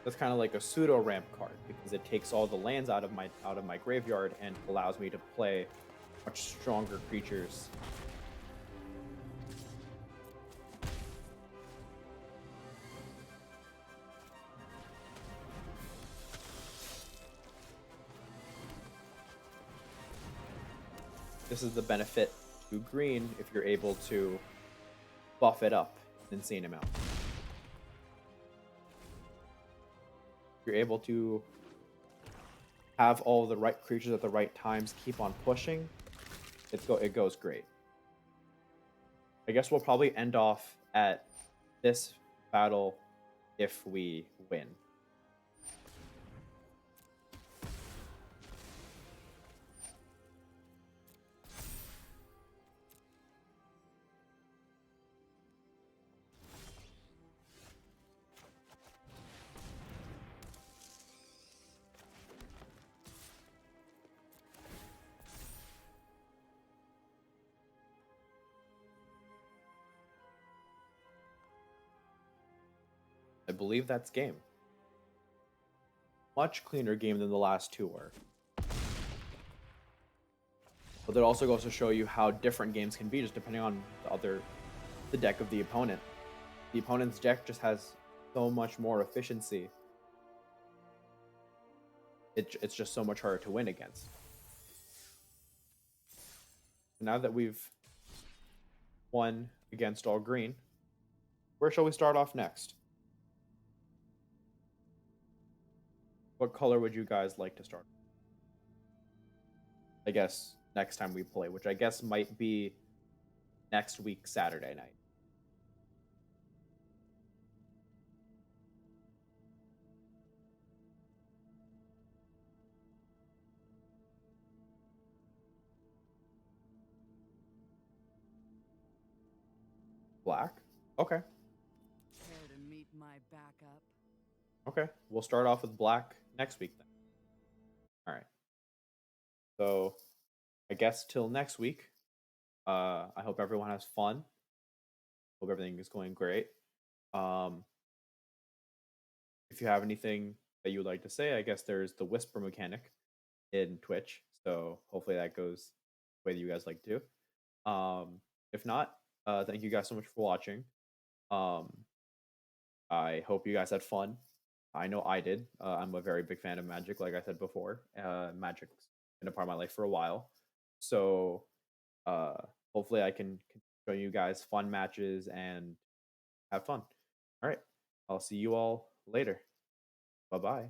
That's kind of like a pseudo ramp card because it takes all the lands out of my graveyard and allows me to play much stronger creatures. This is the benefit to green if you're able to buff it up an insane amount. You're able to have all the right creatures at the right times, keep on pushing, it goes great. I guess we'll probably end off at this battle if we win. I believe that's game. Much cleaner game than the last two were. But that also goes to show you how different games can be just depending on the deck of the opponent. The opponent's deck just has so much more efficiency. It's just so much harder to win against. Now that we've won against all green, where shall we start off next? What color would you guys like to start? I guess next time we play, which I guess might be next week, Saturday night. Black? Okay. Care to meet my backup? Okay. We'll start off with black next week then. All right. So I guess till next week. I hope everyone has fun. Hope everything is going great. Um, if you have anything that you would like to say, I guess there's the whisper mechanic in Twitch. So hopefully that goes the way that you guys like to. If not, thank you guys so much for watching. Um, I hope you guys had fun. I know I did. I'm a very big fan of Magic, like I said before. Magic's been a part of my life for a while. So uh, hopefully I can show you guys fun matches and have fun. All right. I'll see you all later. Bye bye.